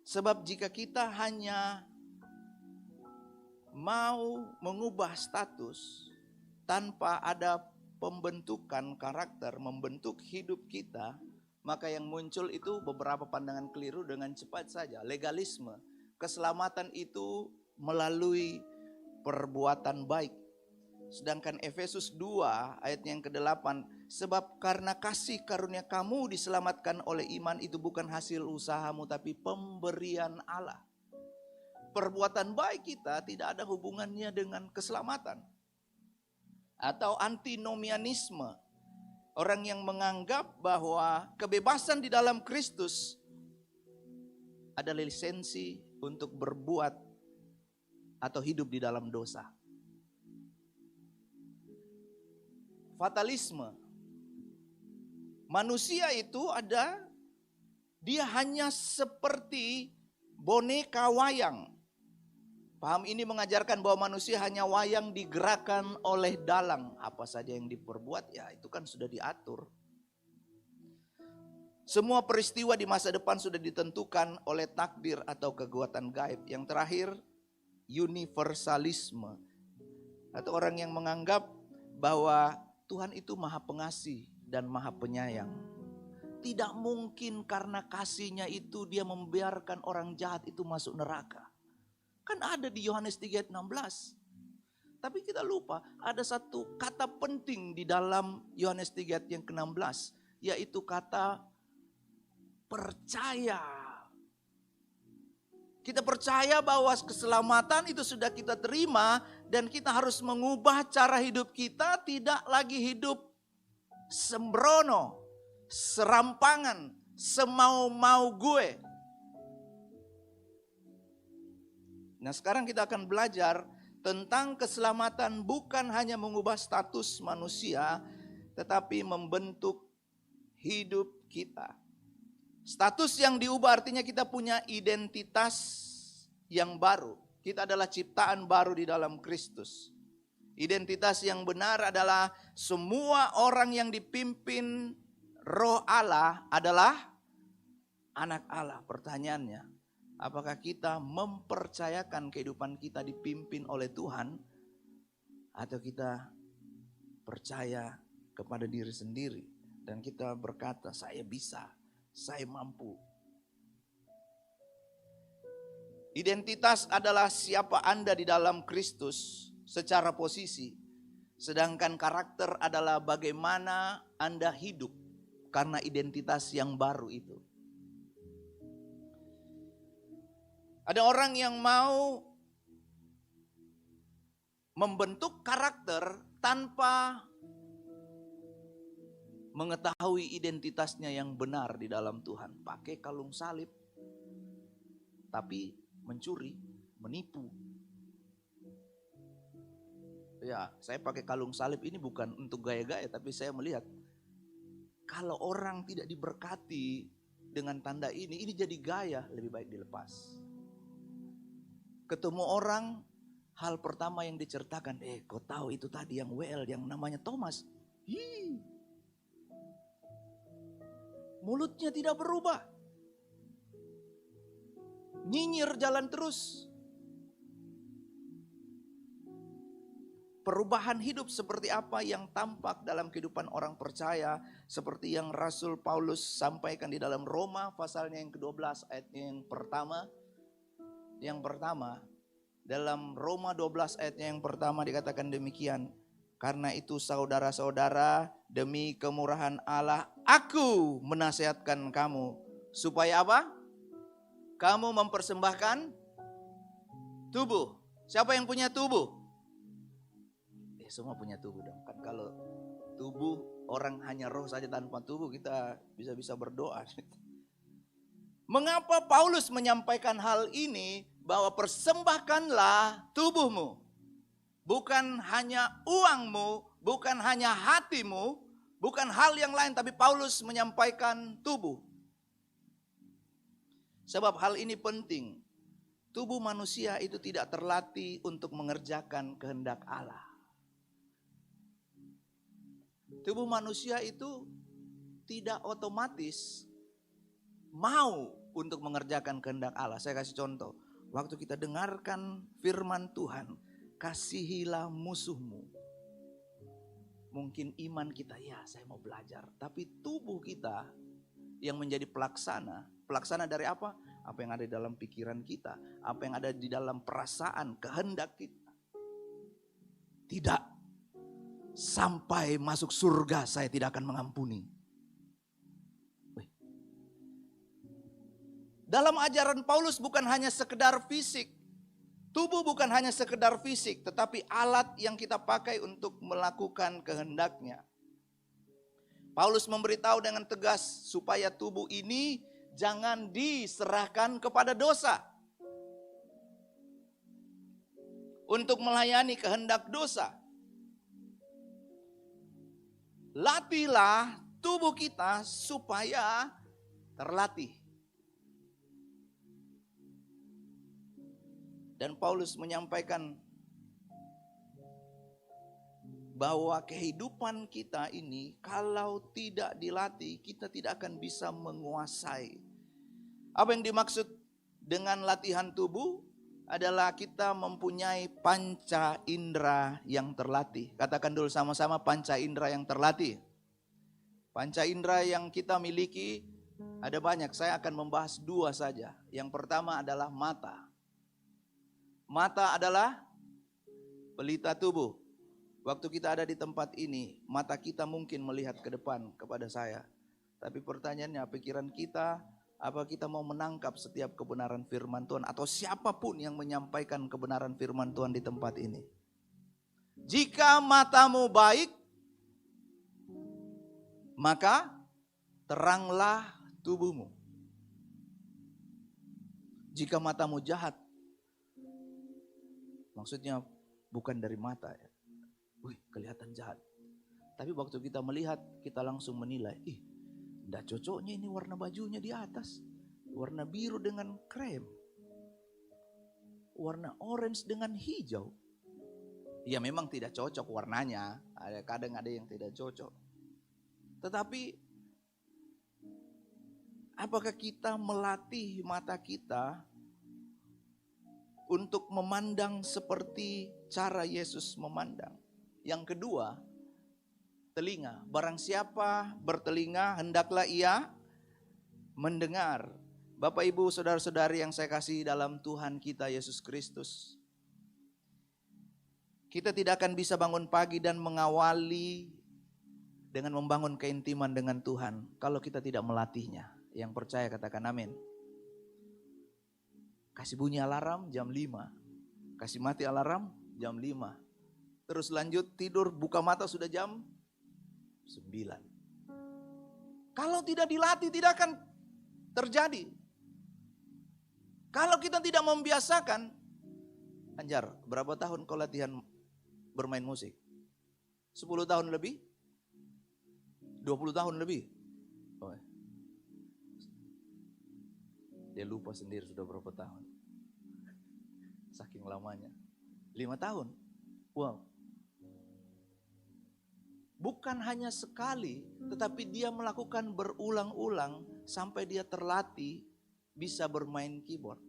Sebab jika kita hanya mau mengubah status tanpa ada pembentukan karakter, membentuk hidup kita, maka yang muncul itu beberapa pandangan keliru dengan cepat saja. Legalisme. Keselamatan itu melalui perbuatan baik. Sedangkan Efesus 2 ayat yang ke-8, sebab karena kasih karunia kamu diselamatkan oleh iman, itu bukan hasil usahamu tapi pemberian Allah. Perbuatan baik kita tidak ada hubungannya dengan keselamatan. Atau antinomianisme. Orang yang menganggap bahwa kebebasan di dalam Kristus adalah lisensi untuk berbuat atau hidup di dalam dosa. Fatalisme. Manusia itu dia hanya seperti boneka wayang. Paham ini mengajarkan bahwa manusia hanya wayang digerakkan oleh dalang. Apa saja yang diperbuat ya itu kan sudah diatur. Semua peristiwa di masa depan sudah ditentukan oleh takdir atau kekuatan gaib. Yang terakhir, universalisme. Atau orang yang menganggap bahwa Tuhan itu maha pengasih dan maha penyayang. tidak mungkin karena kasihnya itu dia membiarkan orang jahat itu masuk neraka. Kan ada di Yohanes 3 ayat 16. Tapi kita lupa ada satu kata penting di dalam Yohanes 3 ayat yang ke-16. Yaitu kata percaya. Kita percaya bahwa keselamatan itu sudah kita terima. Dan kita harus mengubah cara hidup kita, tidak lagi hidup sembrono, serampangan, semau-mau gue. Nah sekarang kita akan belajar tentang keselamatan bukan hanya mengubah status manusia, tetapi membentuk hidup kita. Status yang diubah artinya kita punya identitas yang baru. Kita adalah ciptaan baru di dalam Kristus. Identitas yang benar adalah semua orang yang dipimpin Roh Allah adalah anak Allah. Pertanyaannya, apakah kita mempercayakan kehidupan kita dipimpin oleh Tuhan atau kita percaya kepada diri sendiri dan kita berkata, saya bisa, saya mampu. Identitas adalah siapa Anda di dalam Kristus secara posisi. Sedangkan karakter adalah bagaimana Anda hidup karena identitas yang baru itu. Ada orang yang mau membentuk karakter tanpa mengetahui identitasnya yang benar di dalam Tuhan. Pakai kalung salib, tapi mencuri, menipu. Ya, saya pakai kalung salib ini bukan untuk gaya-gaya, tapi saya melihat kalau orang tidak diberkati dengan tanda ini jadi gaya, lebih baik dilepas. Ketemu orang, hal pertama yang diceritakan, kau tahu itu tadi yang WL yang namanya Thomas. Mulutnya tidak berubah. Nyinyir jalan terus. Perubahan hidup seperti apa yang tampak dalam kehidupan orang percaya. Seperti yang Rasul Paulus sampaikan di dalam Roma pasalnya yang ke-12 ayat yang pertama. Yang pertama, dalam Roma 12 ayat yang pertama dikatakan demikian. Karena itu saudara-saudara, demi kemurahan Allah, aku menasihatkan kamu. Supaya apa? Kamu mempersembahkan tubuh. Siapa yang punya tubuh? Semua punya tubuh dong. Kan kalau tubuh, orang hanya roh saja tanpa tubuh, kita bisa berdoa. Mengapa Paulus menyampaikan hal ini? Bahwa persembahkanlah tubuhmu. Bukan hanya uangmu, bukan hanya hatimu, bukan hal yang lain. Tapi Paulus menyampaikan tubuh. Sebab hal ini penting. Tubuh manusia itu tidak terlatih untuk mengerjakan kehendak Allah. Tubuh manusia itu tidak otomatis mau untuk mengerjakan kehendak Allah. Saya kasih contoh. Waktu kita dengarkan firman Tuhan, kasihilah musuhmu. Mungkin iman kita, ya saya mau belajar. Tapi tubuh kita yang menjadi pelaksana. Pelaksana dari apa? Apa yang ada di dalam pikiran kita. Apa yang ada di dalam perasaan, kehendak kita. Tidak. Sampai masuk surga saya tidak akan mengampuni. Dalam ajaran Paulus bukan hanya sekedar fisik. Tubuh bukan hanya sekedar fisik, tetapi alat yang kita pakai untuk melakukan kehendaknya. Paulus memberitahu dengan tegas supaya tubuh ini jangan diserahkan kepada dosa. Untuk melayani kehendak dosa. Latihlah tubuh kita supaya terlatih. Dan Paulus menyampaikan bahwa kehidupan kita ini kalau tidak dilatih, kita tidak akan bisa menguasai. Apa yang dimaksud dengan latihan tubuh? Adalah kita mempunyai panca indera yang terlatih. Katakan dulu sama-sama, panca indera yang terlatih. Panca indera yang kita miliki ada banyak, saya akan membahas 2 saja. Yang pertama adalah mata. Mata adalah pelita tubuh. Waktu kita ada di tempat ini, mata kita mungkin melihat ke depan kepada saya. Tapi pertanyaannya, pikiran kita, apa kita mau menangkap setiap kebenaran firman Tuhan atau siapapun yang menyampaikan kebenaran firman Tuhan di tempat ini? Jika matamu baik, maka teranglah tubuhmu. Jika matamu jahat, maksudnya bukan dari mata ya. Wih, kelihatan jahat. Tapi waktu kita melihat, kita langsung menilai, enggak cocoknya ini warna bajunya di atas. Warna biru dengan krem. Warna orange dengan hijau. Ya memang tidak cocok warnanya. Kadang ada yang tidak cocok. Tetapi apakah kita melatih mata kita untuk memandang seperti cara Yesus memandang? Yang kedua, telinga. Barang siapa bertelinga, hendaklah ia mendengar. Bapak, Ibu, saudara-saudari yang saya kasih dalam Tuhan kita Yesus Kristus. Kita tidak akan bisa bangun pagi dan mengawali dengan membangun keintiman dengan Tuhan kalau kita tidak melatihnya. Yang percaya katakan amin. Kasih bunyi alarm jam 5. Kasih mati alarm jam 5. Terus lanjut tidur, buka mata sudah jam 9. Kalau tidak dilatih tidak akan terjadi. Kalau kita tidak membiasakan, Anjar, berapa tahun kau latihan bermain musik? 10 tahun lebih? 20 tahun lebih? Oh. Dia lupa sendiri sudah berapa tahun. Saking lamanya. 5 tahun. Wow. Bukan hanya sekali, tetapi dia melakukan berulang-ulang sampai dia terlatih bisa bermain keyboard.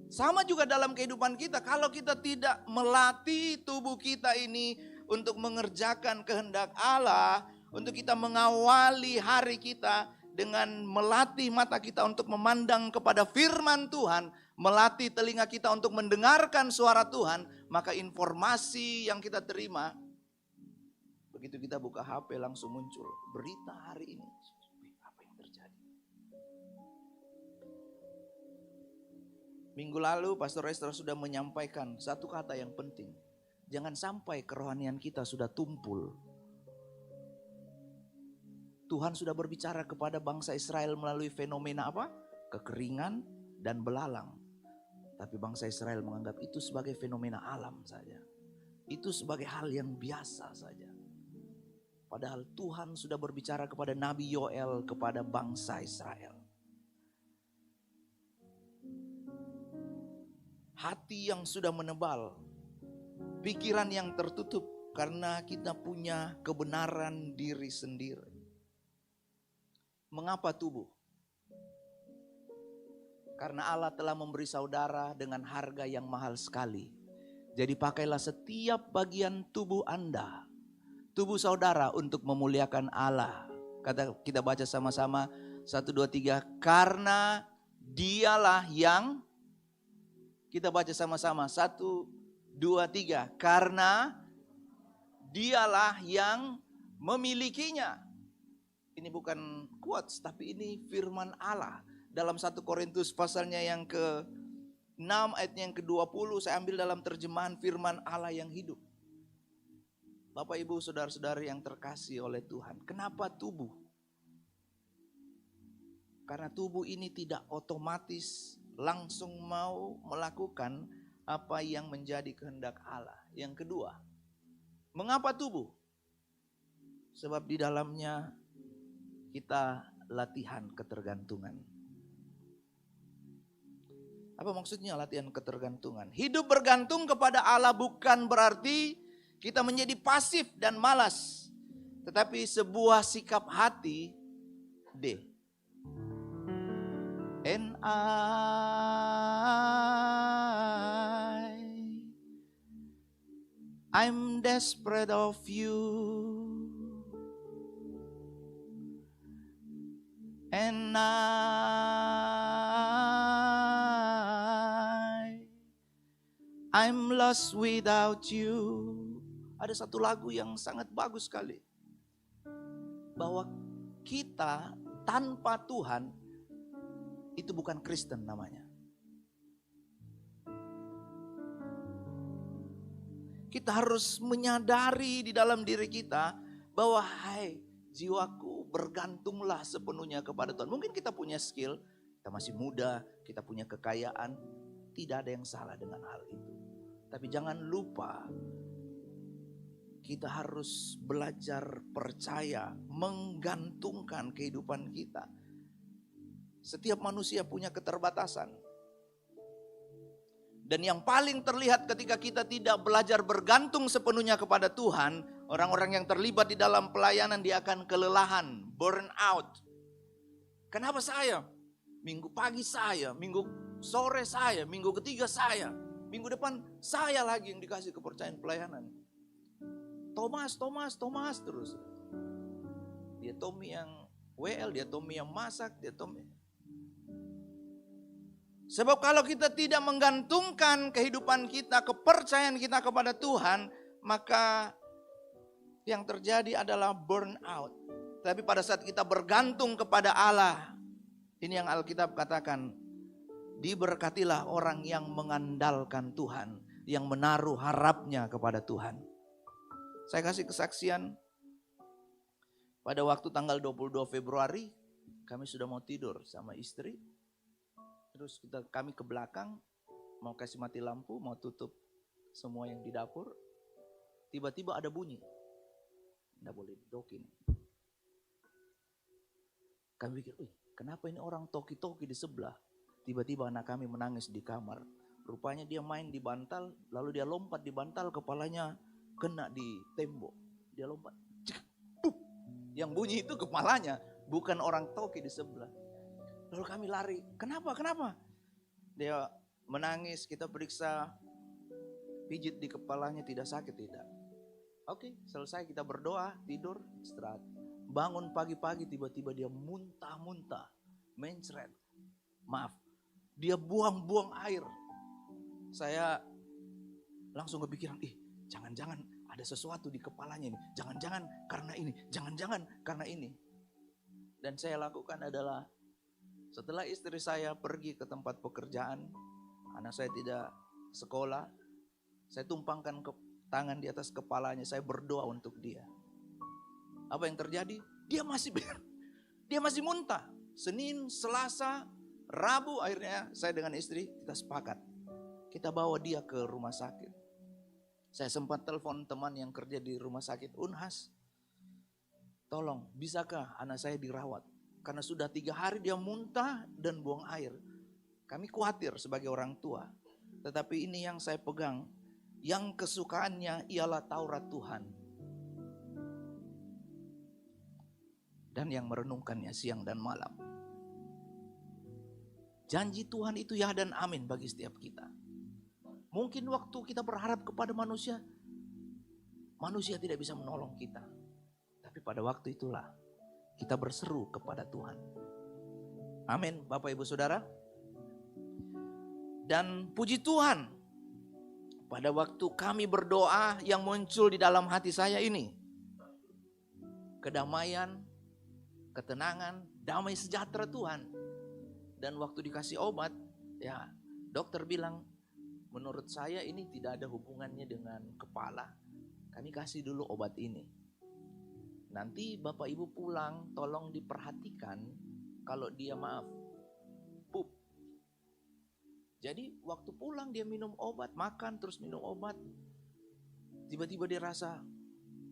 Sama juga dalam kehidupan kita, kalau kita tidak melatih tubuh kita ini untuk mengerjakan kehendak Allah, untuk kita mengawali hari kita dengan melatih mata kita untuk memandang kepada firman Tuhan, melatih telinga kita untuk mendengarkan suara Tuhan, maka informasi yang kita terima, begitu kita buka HP langsung muncul berita hari ini. Apa yang terjadi? Minggu lalu Pastor Esther sudah menyampaikan satu kata yang penting. Jangan sampai kerohanian kita sudah tumpul. Tuhan sudah berbicara kepada bangsa Israel melalui fenomena apa? Kekeringan dan belalang. Tapi bangsa Israel menganggap itu sebagai fenomena alam saja. Itu sebagai hal yang biasa saja. Padahal Tuhan sudah berbicara kepada Nabi Yoel, kepada bangsa Israel. Hati yang sudah menebal, pikiran yang tertutup karena kita punya kebenaran diri sendiri. Mengapa tubuh? Karena Allah telah memberi saudara dengan harga yang mahal sekali. Jadi pakailah setiap bagian tubuh Anda, tubuh saudara untuk memuliakan Allah. Kita baca sama-sama 1, 2, 3. Karena dialah yang, kita baca sama-sama 1, 2, 3. Karena dialah yang memilikinya. Ini bukan quotes, tapi ini firman Allah. Dalam 1 Korintus pasalnya yang ke-6 ayatnya yang ke-20, saya ambil dalam terjemahan firman Allah yang hidup. Bapak, Ibu, saudara-saudari yang terkasih oleh Tuhan. Kenapa tubuh? Karena tubuh ini tidak otomatis langsung mau melakukan apa yang menjadi kehendak Allah. Yang kedua, mengapa tubuh? Sebab di dalamnya kita latihan ketergantungan. Apa maksudnya latihan ketergantungan? Hidup bergantung kepada Allah bukan berarti kita menjadi pasif dan malas. Tetapi sebuah sikap hati, D. And I'm desperate of you. And I'm lost without you. Ada satu lagu yang sangat bagus sekali. Bahwa kita tanpa Tuhan itu bukan Kristen namanya. Kita harus menyadari di dalam diri kita bahwa hai jiwaku bergantunglah sepenuhnya kepada Tuhan. Mungkin kita punya skill, kita masih muda, kita punya kekayaan. Tidak ada yang salah dengan hal itu. Tapi jangan lupa kita harus belajar percaya, menggantungkan kehidupan kita. Setiap manusia punya keterbatasan. Dan yang paling terlihat ketika kita tidak belajar bergantung sepenuhnya kepada Tuhan, orang-orang yang terlibat di dalam pelayanan dia akan kelelahan, burn out. Kenapa saya? Minggu pagi saya, minggu sore saya, minggu ketiga saya, minggu depan saya lagi yang dikasih kepercayaan pelayanan. Thomas terus. Dia Tommy yang WL, dia Tommy yang masak, dia Tommy. Sebab kalau kita tidak menggantungkan kehidupan kita, kepercayaan kita kepada Tuhan, maka yang terjadi adalah burn out. Tapi pada saat kita bergantung kepada Allah, ini yang Alkitab katakan, diberkatilah orang yang mengandalkan Tuhan, yang menaruh harapnya kepada Tuhan. Saya kasih kesaksian, pada waktu tanggal 22 Februari, kami sudah mau tidur sama istri. Terus kami ke belakang, mau kasih mati lampu, mau tutup semua yang di dapur. Tiba-tiba ada bunyi. Tidak boleh didokin. Kami pikir, kenapa ini orang toki-toki di sebelah? Tiba-tiba anak kami menangis di kamar. Rupanya dia main di bantal, lalu dia lompat di bantal, kepalanya kena di tembok. Dia lompat. Yang bunyi itu kepalanya, bukan orang toki di sebelah. Lalu kami lari, kenapa? Dia menangis, kita periksa, pijit di kepalanya, tidak sakit, tidak. Oke, selesai kita berdoa, tidur, istirahat. Bangun pagi-pagi tiba-tiba dia muntah-muntah, mencret. Maaf, dia buang-buang air. Saya langsung kepikiran, jangan-jangan ada sesuatu di kepalanya ini. Jangan-jangan karena ini, jangan-jangan karena ini. Dan saya lakukan adalah, setelah istri saya pergi ke tempat pekerjaan, anak saya tidak sekolah, saya tumpangkan tangan di atas kepalanya, saya berdoa untuk dia. Apa yang terjadi? Dia masih muntah. Senin, Selasa, Rabu akhirnya saya dengan istri kita sepakat. Kita bawa dia ke rumah sakit. Saya sempat telepon teman yang kerja di rumah sakit Unhas. Tolong, bisakah anak saya dirawat? Karena sudah 3 hari dia muntah dan buang air. Kami khawatir sebagai orang tua. Tetapi ini yang saya pegang. Yang kesukaannya ialah Taurat Tuhan. Dan yang merenungkannya siang dan malam. Janji Tuhan itu ya dan amin bagi setiap kita. Mungkin waktu kita berharap kepada manusia, manusia tidak bisa menolong kita. Tapi pada waktu itulah kita berseru kepada Tuhan. Amin, Bapak Ibu Saudara. Dan puji Tuhan, pada waktu kami berdoa yang muncul di dalam hati saya ini, kedamaian, ketenangan, damai sejahtera Tuhan. Dan waktu dikasih obat, ya dokter bilang, menurut saya ini tidak ada hubungannya dengan kepala. Kami kasih dulu obat ini. Nanti Bapak Ibu pulang tolong diperhatikan kalau dia pup. Jadi waktu pulang dia minum obat, makan terus minum obat. Tiba-tiba dia rasa,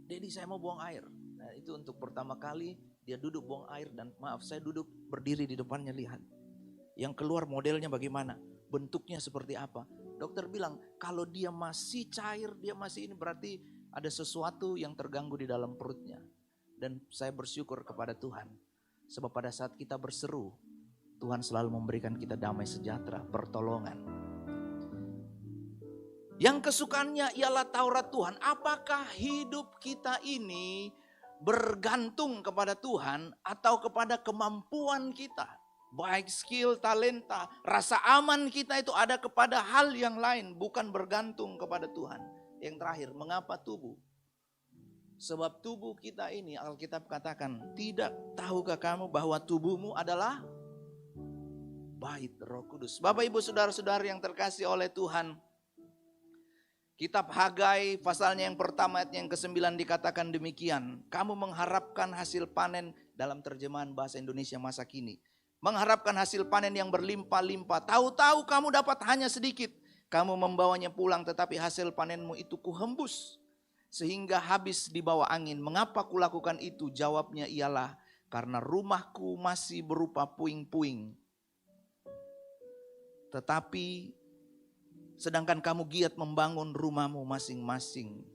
Dedi saya mau buang air. Nah itu untuk pertama kali dia duduk buang air dan saya duduk berdiri di depannya lihat. Yang keluar modelnya bagaimana, bentuknya seperti apa. Dokter bilang kalau dia masih cair, dia masih ini berarti ada sesuatu yang terganggu di dalam perutnya. Dan saya bersyukur kepada Tuhan. Sebab pada saat kita berseru, Tuhan selalu memberikan kita damai sejahtera, pertolongan. Yang kesukaannya ialah Taurat Tuhan. Apakah hidup kita ini bergantung kepada Tuhan atau kepada kemampuan kita. Baik skill, talenta, rasa aman kita itu ada kepada hal yang lain, bukan bergantung kepada Tuhan. Yang terakhir, mengapa tubuh? Sebab tubuh kita ini, Alkitab katakan, tidak tahukah kamu bahwa tubuhmu adalah bait Roh Kudus. Bapak Ibu Saudara-saudara yang terkasih oleh Tuhan, Kitab Hagai pasalnya yang pertama ayat yang ke-9 dikatakan demikian. Kamu mengharapkan hasil panen, dalam terjemahan bahasa Indonesia masa kini. Mengharapkan hasil panen yang berlimpah-limpah. Tahu-tahu kamu dapat hanya sedikit. Kamu membawanya pulang tetapi hasil panenmu itu kuhembus. Sehingga habis di bawah angin. Mengapa kulakukan itu? Jawabnya ialah karena rumahku masih berupa puing-puing. Tetapi sedangkan kamu giat membangun rumahmu masing-masing.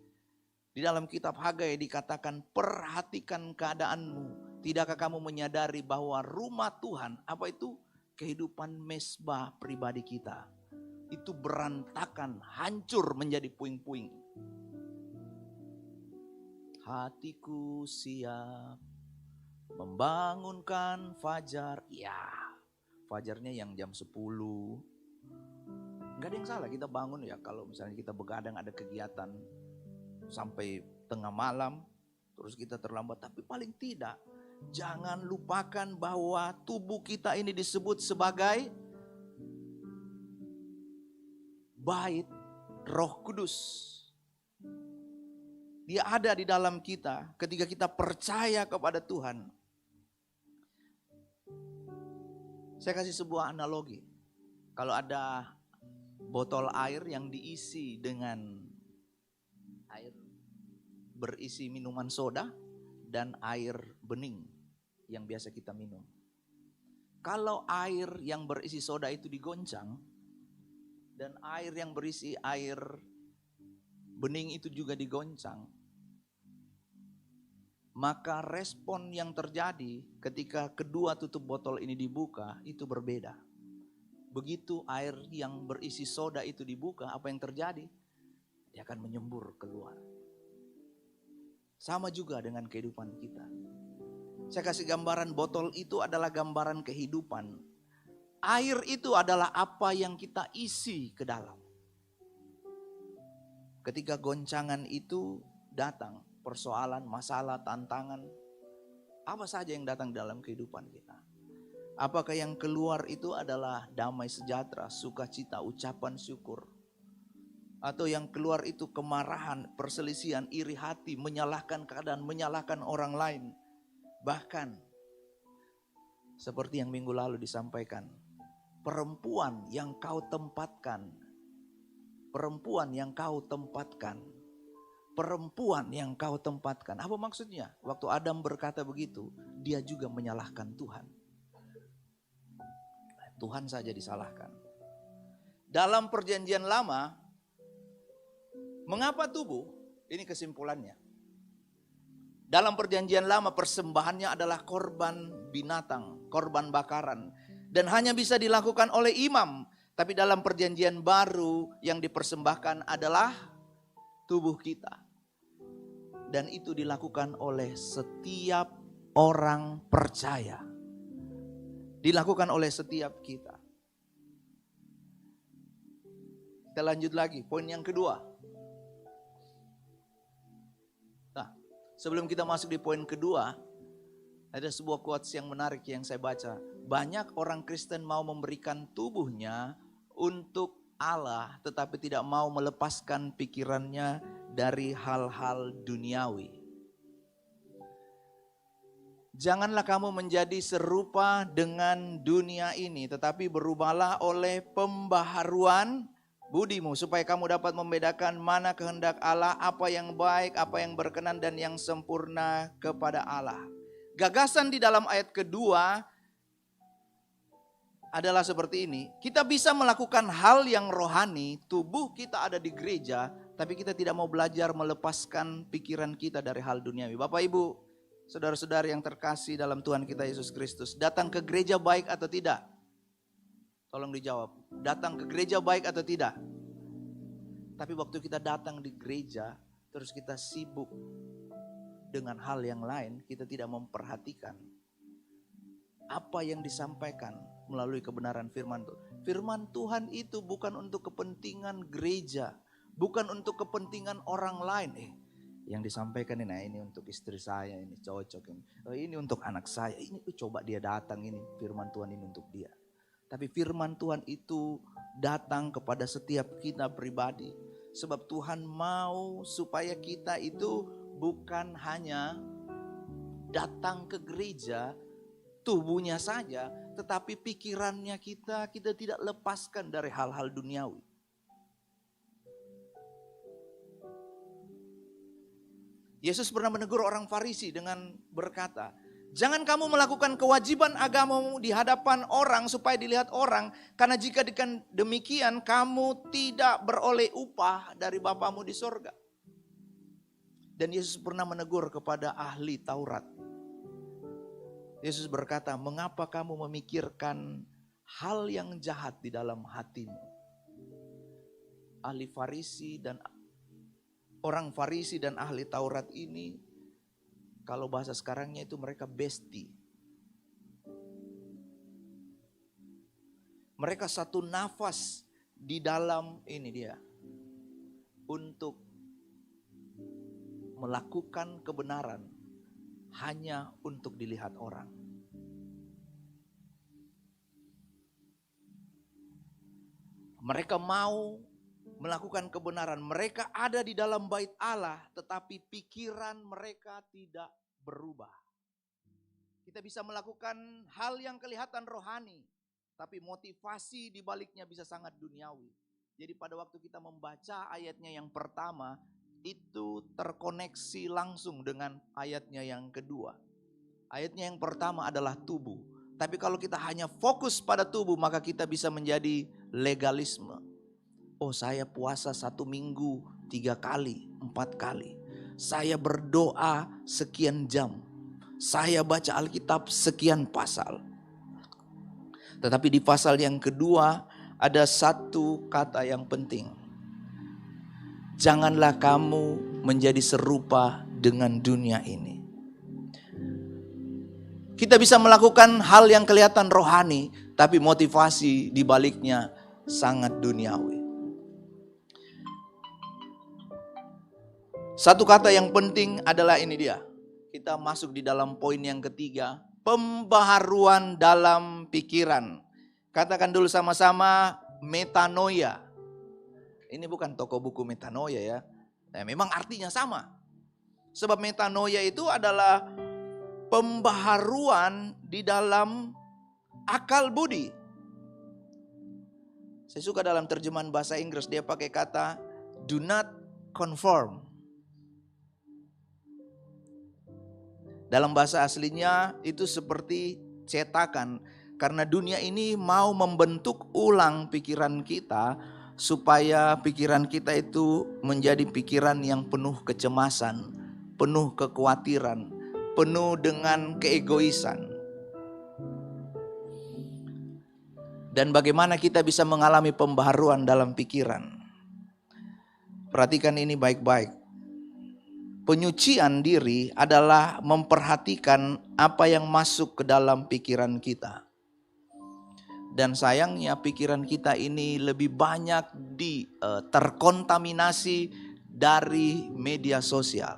Di dalam kitab Hagai dikatakan perhatikan keadaanmu. Tidakkah kamu menyadari bahwa rumah Tuhan, apa itu? Kehidupan mesbah pribadi kita. Itu berantakan, hancur menjadi puing-puing. Hatiku siap membangunkan fajar. Ya, fajarnya yang jam 10. Gak ada yang salah kita bangun ya kalau misalnya kita begadang ada kegiatan sampai tengah malam terus kita terlambat. Tapi paling tidak jangan lupakan bahwa tubuh kita ini disebut sebagai bait Roh Kudus. Dia ada di dalam kita ketika kita percaya kepada Tuhan. Saya kasih sebuah analogi. Kalau ada botol air yang diisi dengan air berisi minuman soda dan air bening yang biasa kita minum. Kalau air yang berisi soda itu digoncang dan air yang berisi air bening itu juga digoncang, maka respon yang terjadi ketika kedua tutup botol ini dibuka itu berbeda. Begitu air yang berisi soda itu dibuka, apa yang terjadi? Dia akan menyembur keluar. Sama juga dengan kehidupan kita. Saya kasih gambaran, botol itu adalah gambaran kehidupan. Air itu adalah apa yang kita isi ke dalam. Ketika goncangan itu datang, persoalan, masalah, tantangan, apa saja yang datang dalam kehidupan kita. Apakah yang keluar itu adalah damai sejahtera, sukacita, ucapan syukur? Atau yang keluar itu kemarahan, perselisihan, iri hati, menyalahkan keadaan, menyalahkan orang lain? Bahkan seperti yang minggu lalu disampaikan, perempuan yang kau tempatkan, perempuan yang kau tempatkan, perempuan yang kau tempatkan. Apa maksudnya? Waktu Adam berkata begitu, dia juga menyalahkan Tuhan. Tuhan saja disalahkan. Dalam perjanjian lama, mengapa tubuh? Ini kesimpulannya. Dalam perjanjian lama persembahannya adalah korban binatang, korban bakaran. Dan hanya bisa dilakukan oleh imam. Tapi dalam perjanjian baru yang dipersembahkan adalah tubuh kita. Dan itu dilakukan oleh setiap orang percaya. Dilakukan oleh setiap kita. Kita lanjut lagi, poin yang kedua. Nah, sebelum kita masuk di poin kedua, ada sebuah quotes yang menarik yang saya baca. Banyak orang Kristen mau memberikan tubuhnya untuk Allah, tetapi tidak mau melepaskan pikirannya dari hal-hal duniawi. Janganlah kamu menjadi serupa dengan dunia ini, tetapi berubahlah oleh pembaharuan budimu, supaya kamu dapat membedakan mana kehendak Allah, apa yang baik, apa yang berkenan dan yang sempurna kepada Allah. Gagasan di dalam ayat kedua adalah seperti ini. Kita bisa melakukan hal yang rohani, tubuh kita ada di gereja, tapi kita tidak mau belajar melepaskan pikiran kita dari hal duniawi. Bapak Ibu, saudara-saudari yang terkasih dalam Tuhan kita Yesus Kristus, datang ke gereja baik atau tidak? Tolong dijawab, datang ke gereja baik atau tidak? Tapi waktu kita datang di gereja, terus kita sibuk dengan hal yang lain, kita tidak memperhatikan apa yang disampaikan melalui kebenaran firman Tuhan. Firman Tuhan itu bukan untuk kepentingan gereja, bukan untuk kepentingan orang lain. Yang disampaikan ini, nah ini untuk istri saya, ini cocok, ini untuk anak saya, ini coba dia datang, ini firman Tuhan ini untuk dia. Tapi firman Tuhan itu datang kepada setiap kita pribadi. Sebab Tuhan mau supaya kita itu bukan hanya datang ke gereja, tubuhnya saja, tetapi pikirannya kita tidak lepaskan dari hal-hal duniawi. Yesus pernah menegur orang Farisi dengan berkata, jangan kamu melakukan kewajiban agamamu di hadapan orang supaya dilihat orang, karena jika demikian kamu tidak beroleh upah dari Bapamu di sorga. Dan Yesus pernah menegur kepada ahli Taurat. Yesus berkata, mengapa kamu memikirkan hal yang jahat di dalam hatimu? Ahli Farisi dan orang Farisi dan ahli Taurat ini, kalau bahasa sekarangnya itu mereka besti. Mereka satu nafas di dalam ini dia. Untuk melakukan kebenaran hanya untuk dilihat orang. Mereka mau melakukan kebenaran. Mereka ada di dalam bait Allah, tetapi pikiran mereka tidak berubah. Kita bisa melakukan hal yang kelihatan rohani, tapi motivasi di baliknya bisa sangat duniawi. Jadi pada waktu kita membaca ayatnya yang pertama, itu terkoneksi langsung dengan ayatnya yang kedua. Ayatnya yang pertama adalah tubuh. Tapi kalau kita hanya fokus pada tubuh, maka kita bisa menjadi legalisme. Oh, saya puasa 1 minggu 3 kali, 4 kali. Saya berdoa sekian jam. Saya baca Alkitab sekian pasal. Tetapi di pasal yang kedua ada satu kata yang penting. Janganlah kamu menjadi serupa dengan dunia ini. Kita bisa melakukan hal yang kelihatan rohani, tapi motivasi di baliknya sangat duniawi. Satu kata yang penting adalah ini dia. Kita masuk di dalam poin yang ketiga, pembaharuan dalam pikiran. Katakan dulu sama-sama, metanoia. Ini bukan toko buku metanoia ya. Nah, memang artinya sama. Sebab metanoia itu adalah pembaharuan di dalam akal budi. Saya suka dalam terjemahan bahasa Inggris dia pakai kata do not conform. Dalam bahasa aslinya itu seperti cetakan. Karena dunia ini mau membentuk ulang pikiran kita supaya pikiran kita itu menjadi pikiran yang penuh kecemasan, penuh kekhawatiran, penuh dengan keegoisan. Dan bagaimana kita bisa mengalami pembaharuan dalam pikiran? Perhatikan ini baik-baik. Penyucian diri adalah memperhatikan apa yang masuk ke dalam pikiran kita. Dan sayangnya pikiran kita ini lebih banyak terkontaminasi dari media sosial.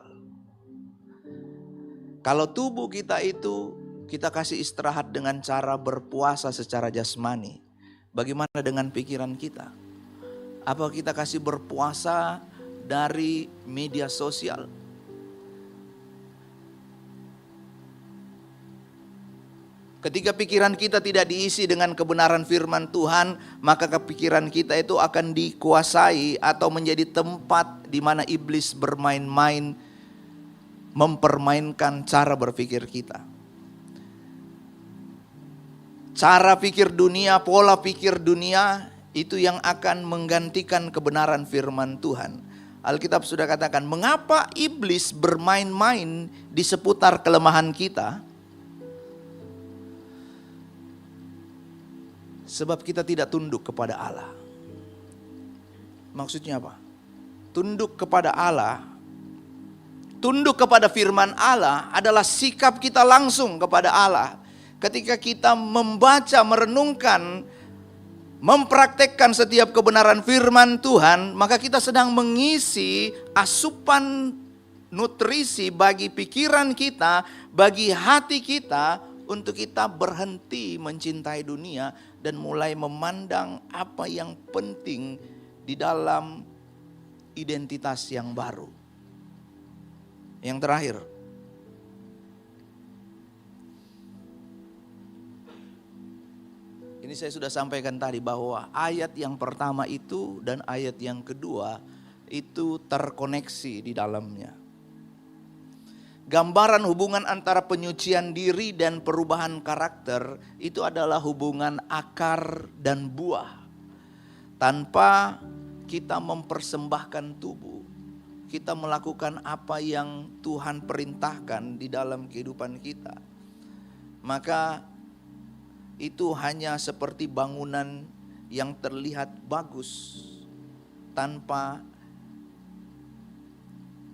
Kalau tubuh kita itu kita kasih istirahat dengan cara berpuasa secara jasmani. Bagaimana dengan pikiran kita? Apa kita kasih berpuasa dari media sosial? Ketika pikiran kita tidak diisi dengan kebenaran firman Tuhan, maka pikiran kita itu akan dikuasai atau menjadi tempat di mana iblis bermain-main, mempermainkan cara berpikir kita. Cara pikir dunia, pola pikir dunia itu yang akan menggantikan kebenaran firman Tuhan. Alkitab sudah katakan, mengapa iblis bermain-main di seputar kelemahan kita? Sebab kita tidak tunduk kepada Allah. Maksudnya apa? Tunduk kepada Allah tunduk kepada firman Allah adalah sikap kita langsung kepada Allah. Ketika kita membaca, merenungkan, mempraktekkan setiap kebenaran firman Tuhan, maka kita sedang mengisi asupan nutrisi bagi pikiran kita, bagi hati kita, untuk kita berhenti mencintai dunia dan mulai memandang apa yang penting di dalam identitas yang baru. Yang terakhir, ini saya sudah sampaikan tadi bahwa ayat yang pertama itu dan ayat yang kedua itu terkoneksi di dalamnya. Gambaran hubungan antara penyucian diri dan perubahan karakter itu adalah hubungan akar dan buah. Tanpa kita mempersembahkan tubuh, kita melakukan apa yang Tuhan perintahkan di dalam kehidupan kita, maka itu hanya seperti bangunan yang terlihat bagus tanpa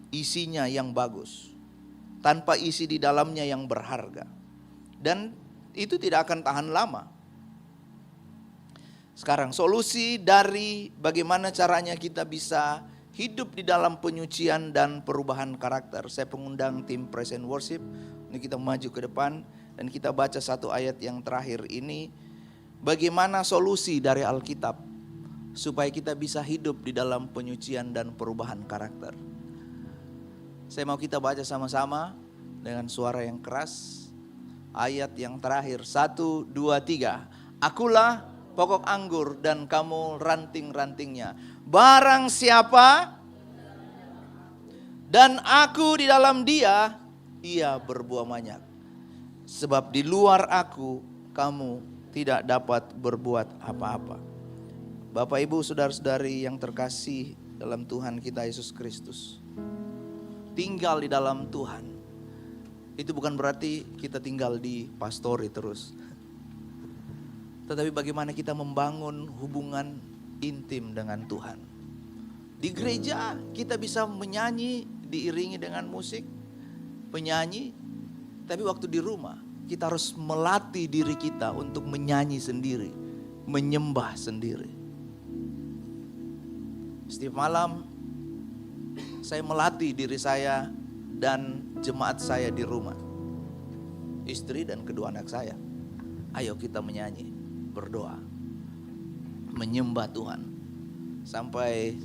isinya yang bagus, tanpa isi di dalamnya yang berharga, dan itu tidak akan tahan lama. Sekarang solusi dari bagaimana caranya kita bisa hidup di dalam penyucian dan perubahan karakter. Saya mengundang tim Praise and Worship. Ini kita maju ke depan dan kita baca satu ayat yang terakhir ini. Bagaimana solusi dari Alkitab supaya kita bisa hidup di dalam penyucian dan perubahan karakter. Saya mau kita baca sama-sama dengan suara yang keras. Ayat yang terakhir, 1, 2, 3. Akulah pokok anggur dan kamu ranting-rantingnya. Barang siapa dan aku di dalam dia, ia berbuah banyak. Sebab di luar aku, kamu tidak dapat berbuat apa-apa. Bapak, Ibu, saudara-saudari yang terkasih dalam Tuhan kita Yesus Kristus. Tinggal di dalam Tuhan, itu bukan berarti kita tinggal di pastori terus. Tetapi bagaimana kita membangun hubungan intim dengan Tuhan. Di gereja kita bisa menyanyi, diiringi dengan musik, penyanyi. Tapi waktu di rumah kita harus melatih diri kita untuk menyanyi sendiri, menyembah sendiri. Setiap malam saya melatih diri saya dan jemaat saya di rumah, istri dan kedua anak saya. Ayo kita menyanyi, berdoa, menyembah Tuhan. Sampai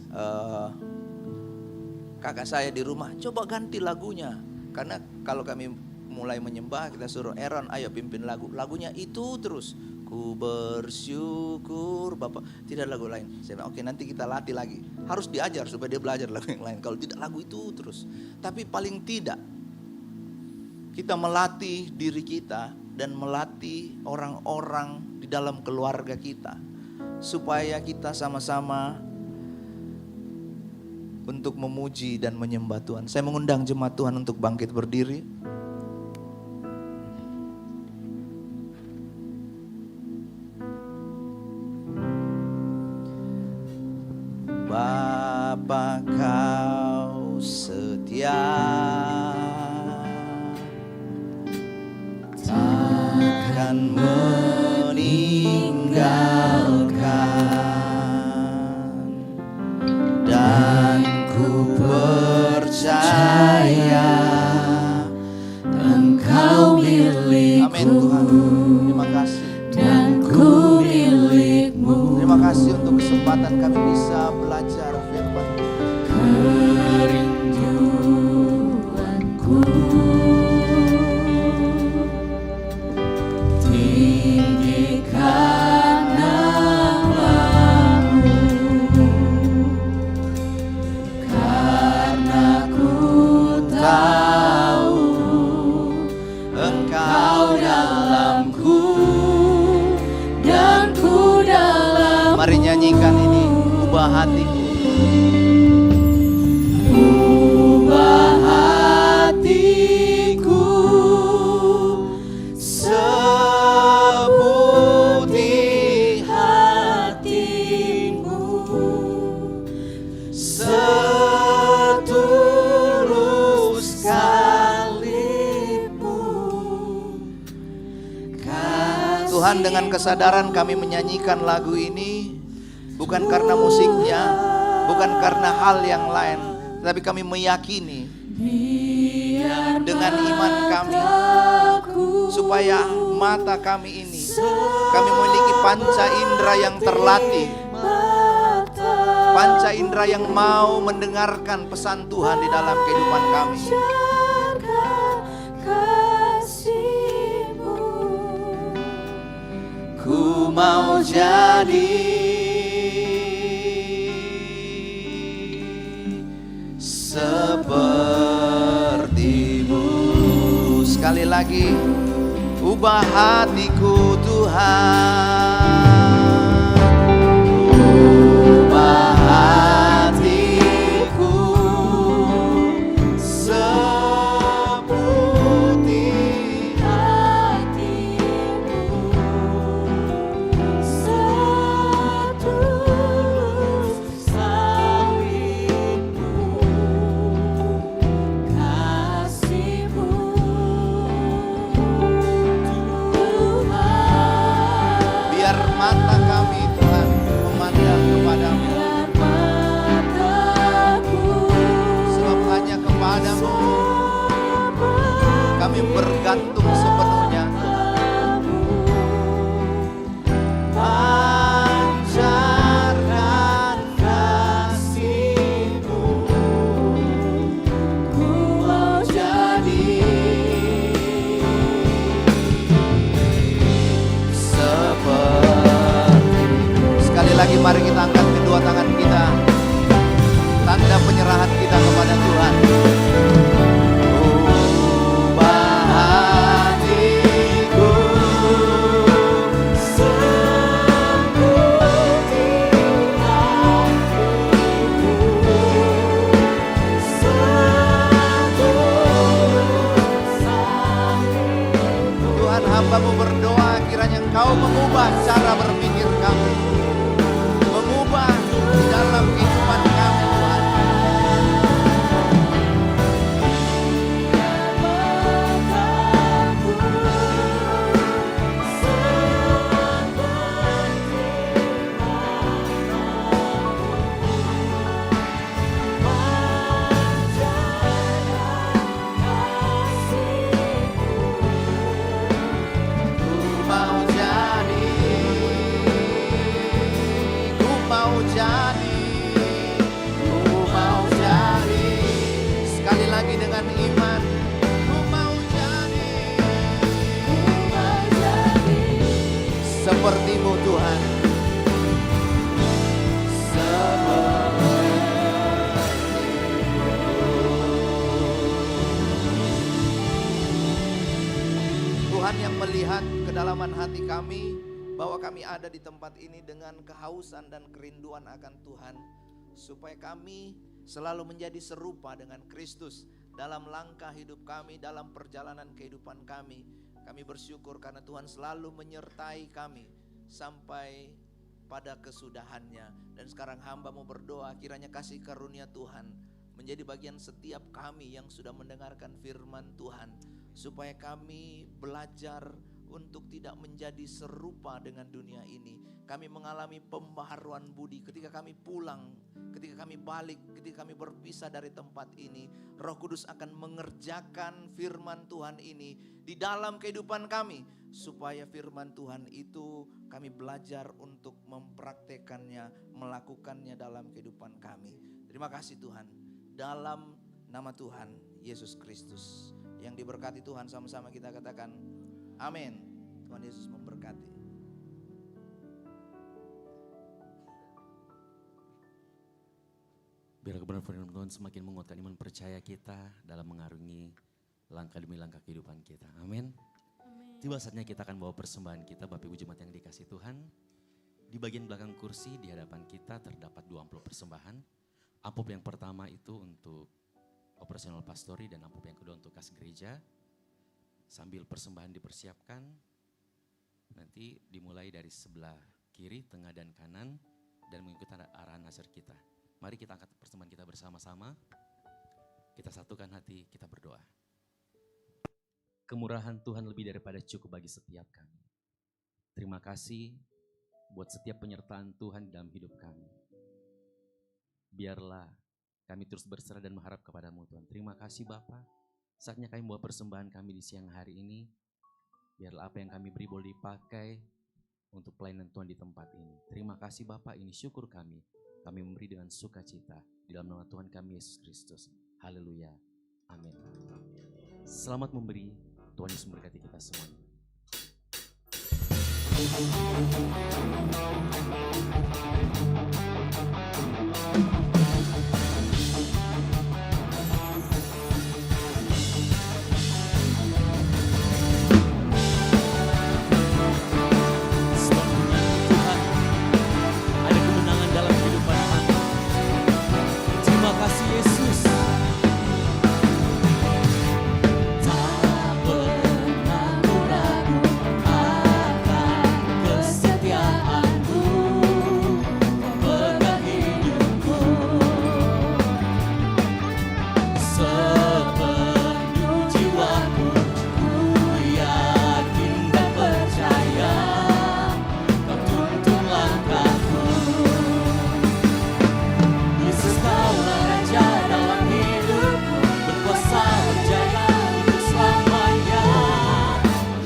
kakak saya di rumah, coba ganti lagunya. Karena kalau kami mulai menyembah, kita suruh Aaron, ayo pimpin lagu. Lagunya itu terus. Ku bersyukur Bapak, tidak lagu lain. Saya bilang, oke, nanti kita latih lagi. Harus diajar supaya dia belajar lagu yang lain. Kalau tidak, lagu itu terus. Tapi paling tidak, kita melatih diri kita dan melatih orang-orang di dalam keluarga kita, supaya kita sama-sama untuk memuji dan menyembah Tuhan. Saya mengundang jemaat Tuhan untuk bangkit berdiri. Bapa, kau setia, takkan meninggalkan, dan ku percaya Engkau milikku. Amin Tuhan, terima kasih. Dan ku milikmu. Terima kasih untuk kesempatan kami bisa belajar firman. Kerinduanku tinggikan namamu, karena ku tahu Engkau dalamku dan ku dalam. Mari nyanyikan ini, ubah hatiku. Ubah hatiku seputih hatimu, setulus Tuhan, dengan kesadaran kami menyanyikan lagu ini bukan karena musiknya, bukan karena hal yang lain, tapi kami meyakini dengan iman kami supaya mata kami ini, kami memiliki panca indera yang terlatih, panca indera yang mau mendengarkan pesan Tuhan di dalam kehidupan kami. Ku mau jadi seperti-Mu. Sekali lagi, ubah hatiku Tuhan, ubah hatiku seperti setulus sawitmu, kasih-Mu Tuhan. biar mata kami Tuhan memandang kepadamu, Biar mataku sebab hanya kepadamu kami bergantung sepenuhnya. Pancarkan kasih-Mu, ku mau jadi seperti-Mu. Sekali lagi mari kita angkat kedua tangan kita, tanda penyerahan kita kepada Tuhan. Ubah hatiku seperti hatimu, setulus hatimu. Tuhan, hamba-Mu berdoa kiranya Engkau mengubah cara berpikir kami, mengubah di dalam kehidupan kami Tuhan. Ku mau jadi, ku mau jadi, ku mau jadi. Sekali lagi dengan iman, ku mau jadi, ku mau jadi seperti-Mu Tuhan. Tuhan yang melihat kedalaman hati kami, bahwa kami ada di tempat ini dengan kehausan dan kerinduan akan Tuhan, supaya kami selalu menjadi serupa dengan Kristus dalam langkah hidup kami, dalam perjalanan kehidupan kami. Kami bersyukur karena Tuhan selalu menyertai kami sampai pada kesudahannya. Dan sekarang hamba-Mu berdoa kiranya kasih karunia Tuhan menjadi bagian setiap kami yang sudah mendengarkan firman Tuhan, supaya kami belajar untuk tidak menjadi serupa dengan dunia ini. Kami mengalami pembaharuan budi ketika kami pulang, ketika kami balik, ketika kami berpisah dari tempat ini. Roh Kudus akan mengerjakan firman Tuhan ini di dalam kehidupan kami, supaya firman Tuhan itu kami belajar untuk mempraktekannya, melakukannya dalam kehidupan kami. Terima kasih Tuhan, dalam nama Tuhan Yesus Kristus. Yang diberkati Tuhan, sama-sama kita katakan amin. Tuhan Yesus memberkati. Biar kebenaran firman Tuhan semakin menguatkan iman percaya kita dalam mengarungi langkah demi langkah kehidupan kita. Amin. Tiba saatnya kita akan bawa persembahan kita, Bapak Ibu Jemaat yang dikasih Tuhan. Di bagian belakang kursi di hadapan kita terdapat 2 amplop persembahan. Amplop yang pertama itu untuk operasional pastori dan amplop yang kedua untuk kas gereja. Sambil persembahan dipersiapkan, nanti dimulai dari sebelah kiri, tengah dan kanan dan mengikuti arahan nasir kita. Mari kita angkat persembahan kita bersama-sama. Kita satukan hati, kita berdoa. Kemurahan Tuhan lebih daripada cukup bagi setiap kami. Terima kasih buat setiap penyertaan Tuhan dalam hidup kami. Biarlah kami terus berserah dan mengharap kepadamu Tuhan. Terima kasih Bapa. Saatnya kami membawa persembahan kami di siang hari ini. Biarlah apa yang kami beri boleh dipakai untuk pelayanan Tuhan di tempat ini. Terima kasih Bapa, ini syukur kami. Kami memberi dengan sukacita di dalam nama Tuhan kami Yesus Kristus. Haleluya. Amin. Selamat memberi. Tuhan Yesus memberkati kita semuanya. Ada kemenangan dalam kehidupan kami. Terima kasih Yesus. Tak pernah ku ragu akan kesetiaan-Mu, pegang hidupku sepenuh jiwaku. Ku yakin dan percaya Kau tuntun langkahku. Yesus, Kaulah Raja dalam hidupku, berkuasa berjaya untuk selamanya.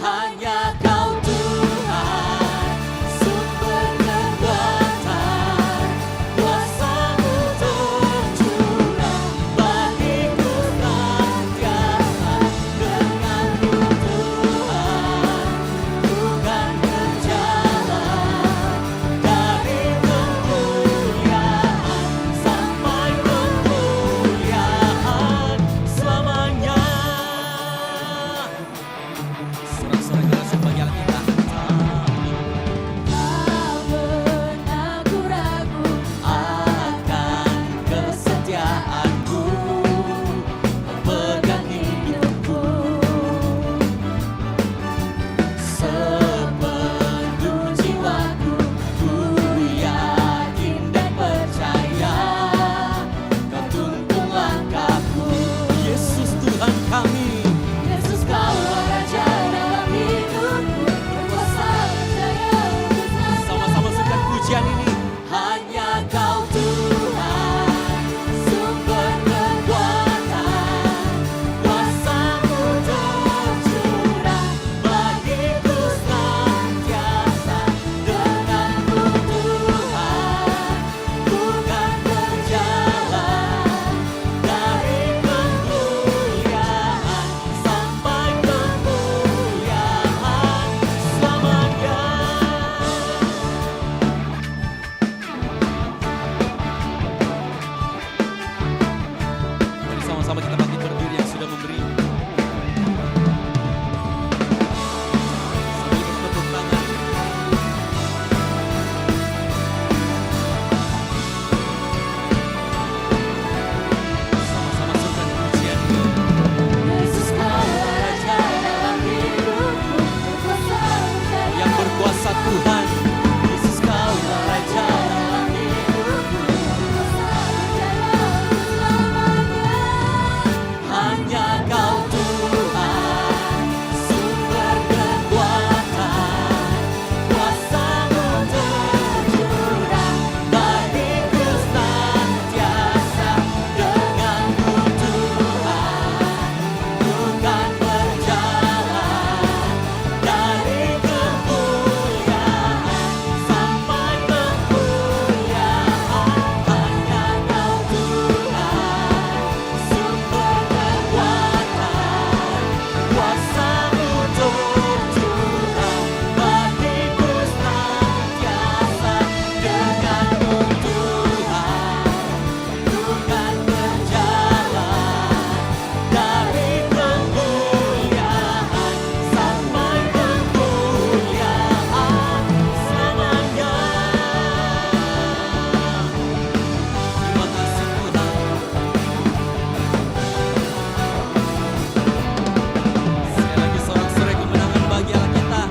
Hanya Kau Tuhan, sumber kekuatan, kuasa-Mu tercurah bagiku senantiasa. Denganmu Tuhan, ku kan berjalan dari kemuliaan sampai kemuliaan selamanya. Sorak-sorai keras bagi Allah kita. Tak pernah ku ragu akan kesetiaan-Mu, pegang hidupku sepenuh jiwaku. Ku yakin dan percaya Kau tuntun langkahku. Yesus Tuhan kami. Yesus, Kaulah Raja dalam hidupku, berkuasa berjaya untuk selamanya. Sama-sama sedang pujian ini. Hanya Kau Tuhan, sumber kekuatan, kuasa-Mu tercurah bagiku senantiasa. Denganmu Tuhan, ku kan berjalan dari kemuliaan sampai kemuliaan selamanya. Mari sama-sama kita bangkit berdiri yang sudah memberi. Sambil bertepuk tangan. Sama-sama sertai pujian ini. Yesus, Kaulah Raja dalam hidupku, berkuasa berjaya. Yang berkuasa Tuhan. Yesus, Kaulah Raja dalam hidupku, berkuasa berjaya untuk selamanya. Hanya Kau Tuhan, sumber kekuatan, kuasa-Mu tercurah bagiku senantiasa. Denganmu Tuhan, ku kan berjalan dari kemuliaan sampai kemuliaan. Hanya Kau Tuhan, sumber kekuatan, kuasa-Mu tercurah bagiku senantiasa. Denganmu Tuhan, ku kan berjalan dari kemuliaan sampai kemuliaan selamanya. Terima kasih Tuhan. Sekali lagi sorak-sorai kemenangan bagi Allah kita.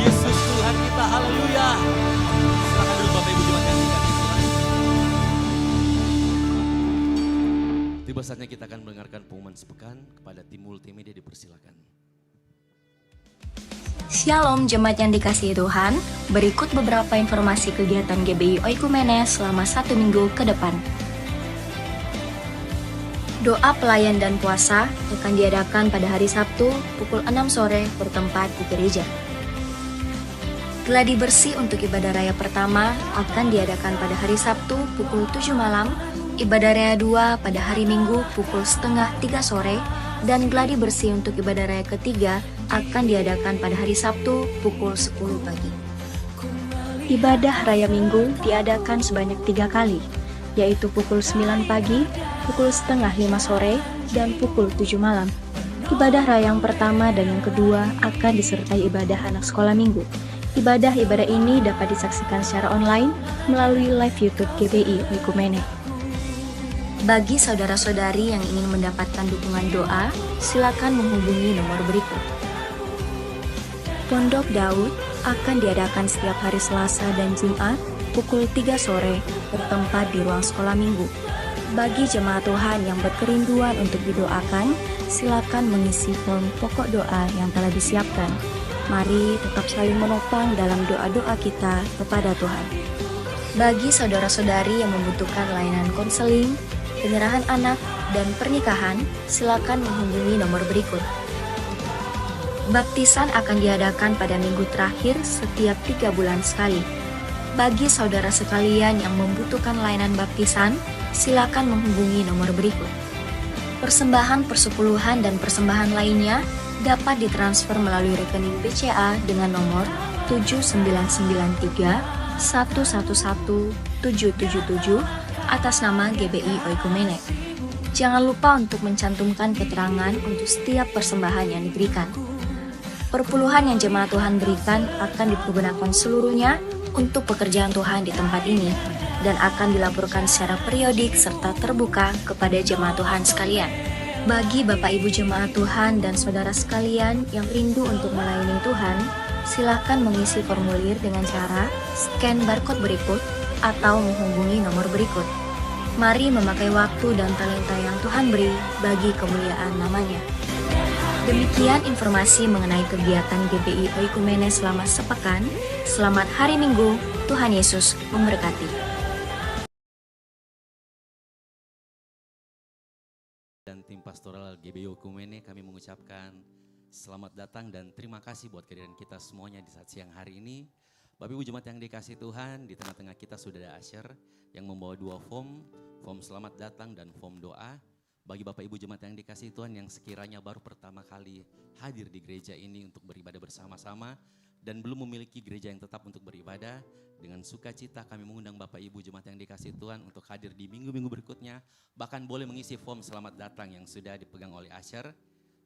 Yesus Tuhan kita. Haleluya. Silakan dulu Bapak Ibu jemaat yang dikasihi Tuhan. Tiba saatnya kita akan mendengarkan pengumuman sepekan. Kepada tim multimedia dipersilakan. Shalom jemaat yang dikasihi Tuhan, berikut beberapa informasi kegiatan GBI Oikumene selama 1 minggu ke depan. Doa pelayan dan puasa akan diadakan pada hari Sabtu pukul 6 sore bertempat di gereja. Gladi bersih untuk ibadah raya pertama akan diadakan pada hari Sabtu pukul 7 malam, ibadah raya 2 pada hari Minggu pukul setengah 3 sore, dan gladi bersih untuk ibadah raya ketiga akan diadakan pada hari Sabtu pukul 10 pagi. Ibadah raya Minggu diadakan sebanyak 3 kali, yaitu pukul 9 pagi, pukul setengah 5 sore, dan pukul 7 malam. Ibadah raya yang pertama dan yang kedua akan disertai ibadah anak sekolah minggu. Ibadah-ibadah ini dapat disaksikan secara online melalui live YouTube GBI Oikumene. Bagi saudara-saudari yang ingin mendapatkan dukungan doa, silakan menghubungi nomor berikut. Pondok Daud akan diadakan setiap hari Selasa dan Jumat pukul 3 sore bertempat di ruang sekolah minggu. Bagi jemaat Tuhan yang berkerinduan untuk didoakan, silakan mengisi form pokok doa yang telah disiapkan. Mari tetap saling menopang dalam doa-doa kita kepada Tuhan. Bagi saudara-saudari yang membutuhkan layanan konseling, penyerahan anak, dan pernikahan, silakan menghubungi nomor berikut. Baptisan akan diadakan pada minggu terakhir setiap 3 bulan sekali. Bagi saudara sekalian yang membutuhkan layanan baptisan, silakan menghubungi nomor berikut. Persembahan persepuluhan dan persembahan lainnya dapat ditransfer melalui rekening BCA dengan nomor 7993 111 777 atas nama GBI Oikumene. Jangan lupa untuk mencantumkan keterangan untuk setiap persembahan yang diberikan. Perpuluhan yang jemaat Tuhan berikan akan dipergunakan seluruhnya untuk pekerjaan Tuhan di tempat ini dan akan dilaporkan secara periodik serta terbuka kepada jemaat Tuhan sekalian. Bagi Bapak Ibu jemaat Tuhan dan saudara sekalian yang rindu untuk melayani Tuhan, silakan mengisi formulir dengan cara scan barcode berikut atau menghubungi nomor berikut. Mari memakai waktu dan talenta yang Tuhan beri bagi kemuliaan namanya. Demikian informasi mengenai kegiatan GBI Oikumene selama sepekan. Selamat hari Minggu, Tuhan Yesus memberkati. Dan tim pastoral GBI Oikumene kami mengucapkan selamat datang dan terima kasih buat kehadiran kita semuanya di saat siang hari ini. Bapak Ibu jemaat yang dikasih Tuhan, di tengah-tengah kita sudah ada Asher yang membawa 2 form selamat datang dan form doa. Bagi Bapak Ibu jemaat yang dikasih Tuhan yang sekiranya baru pertama kali hadir di gereja ini untuk beribadah bersama-sama dan belum memiliki gereja yang tetap untuk beribadah, dengan sukacita kami mengundang Bapak Ibu jemaat yang dikasih Tuhan untuk hadir di minggu-minggu berikutnya. Bahkan boleh mengisi form selamat datang yang sudah dipegang oleh Asher,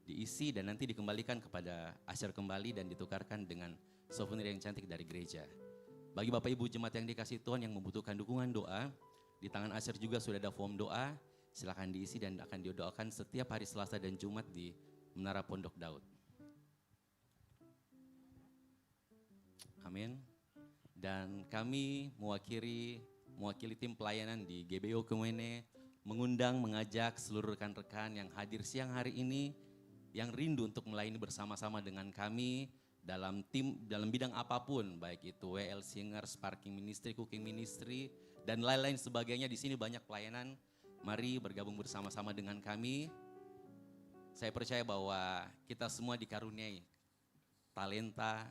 diisi dan nanti dikembalikan kepada Asher kembali dan ditukarkan dengan souvenir yang cantik dari gereja. Bagi Bapak Ibu jemaat yang dikasih Tuhan yang membutuhkan dukungan doa, di tangan Asher juga sudah ada form doa, silakan diisi dan akan didoakan setiap hari Selasa dan Jumat di Menara Pondok Daud. Amin. Dan kami mewakili tim pelayanan di GBI Oikumene mengajak seluruh rekan-rekan yang hadir siang hari ini yang rindu untuk melayani bersama-sama dengan kami dalam bidang apapun, baik itu WL Singers, Parking Ministry, Cooking Ministry, dan lain-lain sebagainya. Di sini banyak pelayanan. Mari bergabung bersama-sama dengan kami. Saya percaya bahwa kita semua dikaruniai talenta,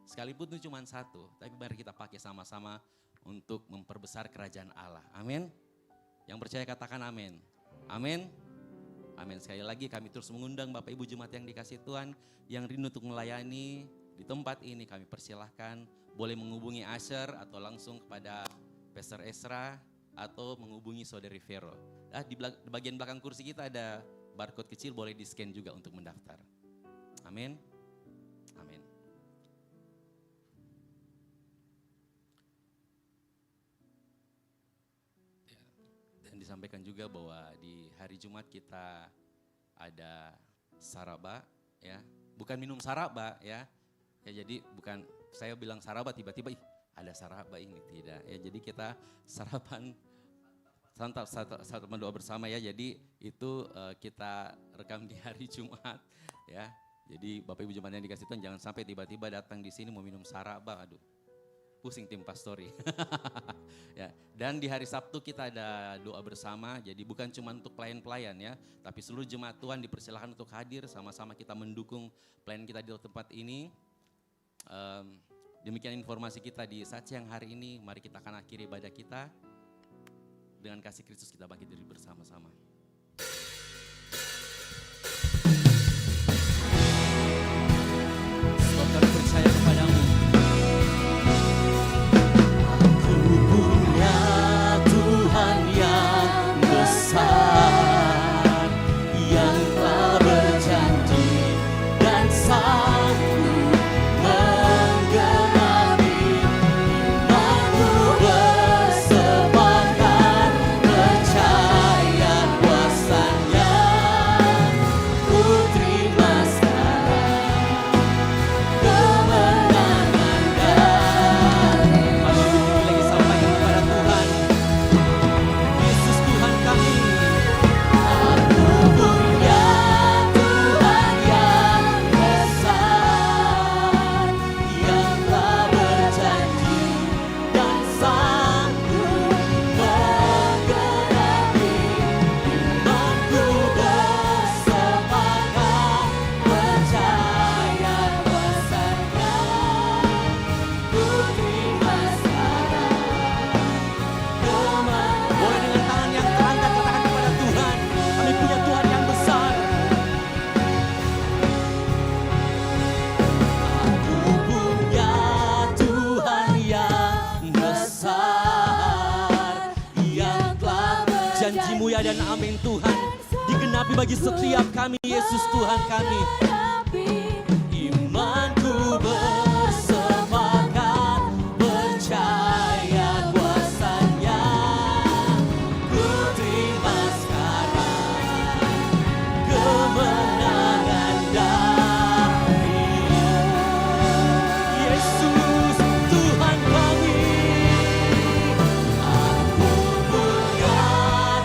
sekalipun itu cuma satu, tapi mari kita pakai sama-sama untuk memperbesar kerajaan Allah. Amin. Yang percaya katakan amin. Amin. Amin. Sekali lagi kami terus mengundang Bapak Ibu jemaat yang dikasih Tuhan yang rindu untuk melayani di tempat ini. Kami persilahkan boleh menghubungi Asher atau langsung kepada Pastor Esra atau menghubungi Saudari Vero. Di bagian belakang kursi kita ada barcode kecil, boleh di scan juga untuk mendaftar. Amin. Amin. Dan disampaikan juga bahwa di hari Jumat kita ada saraba, ya, bukan minum saraba, ya. Ya jadi bukan saya bilang saraba tiba-tiba ada saraba ini, tidak. Ya jadi kita sarapan santap doa bersama, ya. Jadi itu kita rekam di hari Jumat, ya. Jadi Bapak Ibu jemaat yang dikasih Tuhan, jangan sampai tiba-tiba datang di sini mau minum saraba, aduh. Pusing tim pastori. Ya, dan di hari Sabtu kita ada doa bersama, jadi bukan cuma untuk pelayan-pelayan ya, tapi seluruh jemaat Tuhan dipersilakan untuk hadir, sama-sama kita mendukung pelayan kita di tempat ini. Demikian informasi kita di saat siang hari ini, mari kita akan akhiri ibadah kita. Dengan kasih Kristus kita bangkit diri bersama-sama. Sebab kami percaya kepadamu. Ku punya Tuhan yang besar, yang telah berjanji dan sanggup menggenapi imanku, bersemangat percaya kuasa-Nya. Ku terima sekarang kemenangan dari Lagi sampaikan kepada Tuhan, Yesus Tuhan kami. Aku punya Tuhan yang besar, yang telah berjanji dan sanggup menggenapi imanku, bersemangat percaya kuasa-Nya. Ku terima sekarang kemenangan. Boleh dengan tangan yang terangkat katakan kepada Tuhan, kami punya Tuhan yang besar. Aku punya Tuhan yang besar, yang telah Janjimu ya dan amin Tuhan, digenapi bagi setiap kami Yesus Tuhan kami. imanku, bersemangat percaya kuasa-Nya. Ku terima sekarang kemenangan dari Yesus Tuhan kami. Aku punya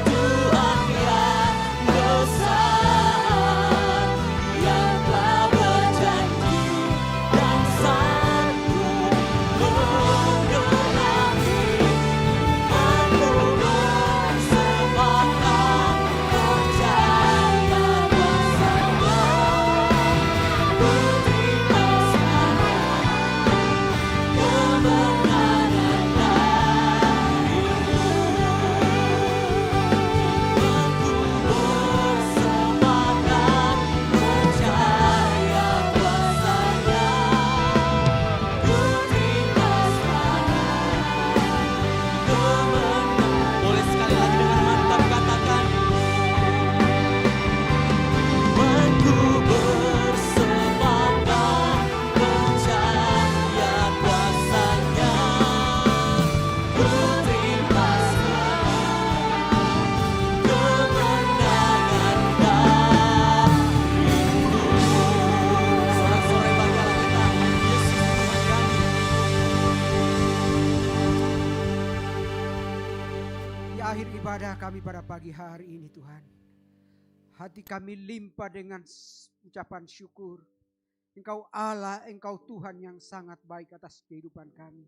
Tuhan yang besar, yang telah berjanji dan sanggup menggenapi imanku, bersemangat percaya kuasa-Nya. Ku terima sekarang kemenangan darimu. Imanku bersemangat percaya kuasa-Nya. Ku terima sekarang kemenangan. Boleh sekali lagi dengan mantap katakan, Imanku bersemangat percaya kuasa-Nya. Ku terima sekarang kemenangan darimu. sorak-sorai banggalah kita, Yesus Tuhan kami. Di akhir ibadah kami pada pagi hari ini Tuhan, hati kami limpah dengan ucapan syukur. Engkau Allah, Engkau Tuhan yang sangat baik atas kehidupan kami.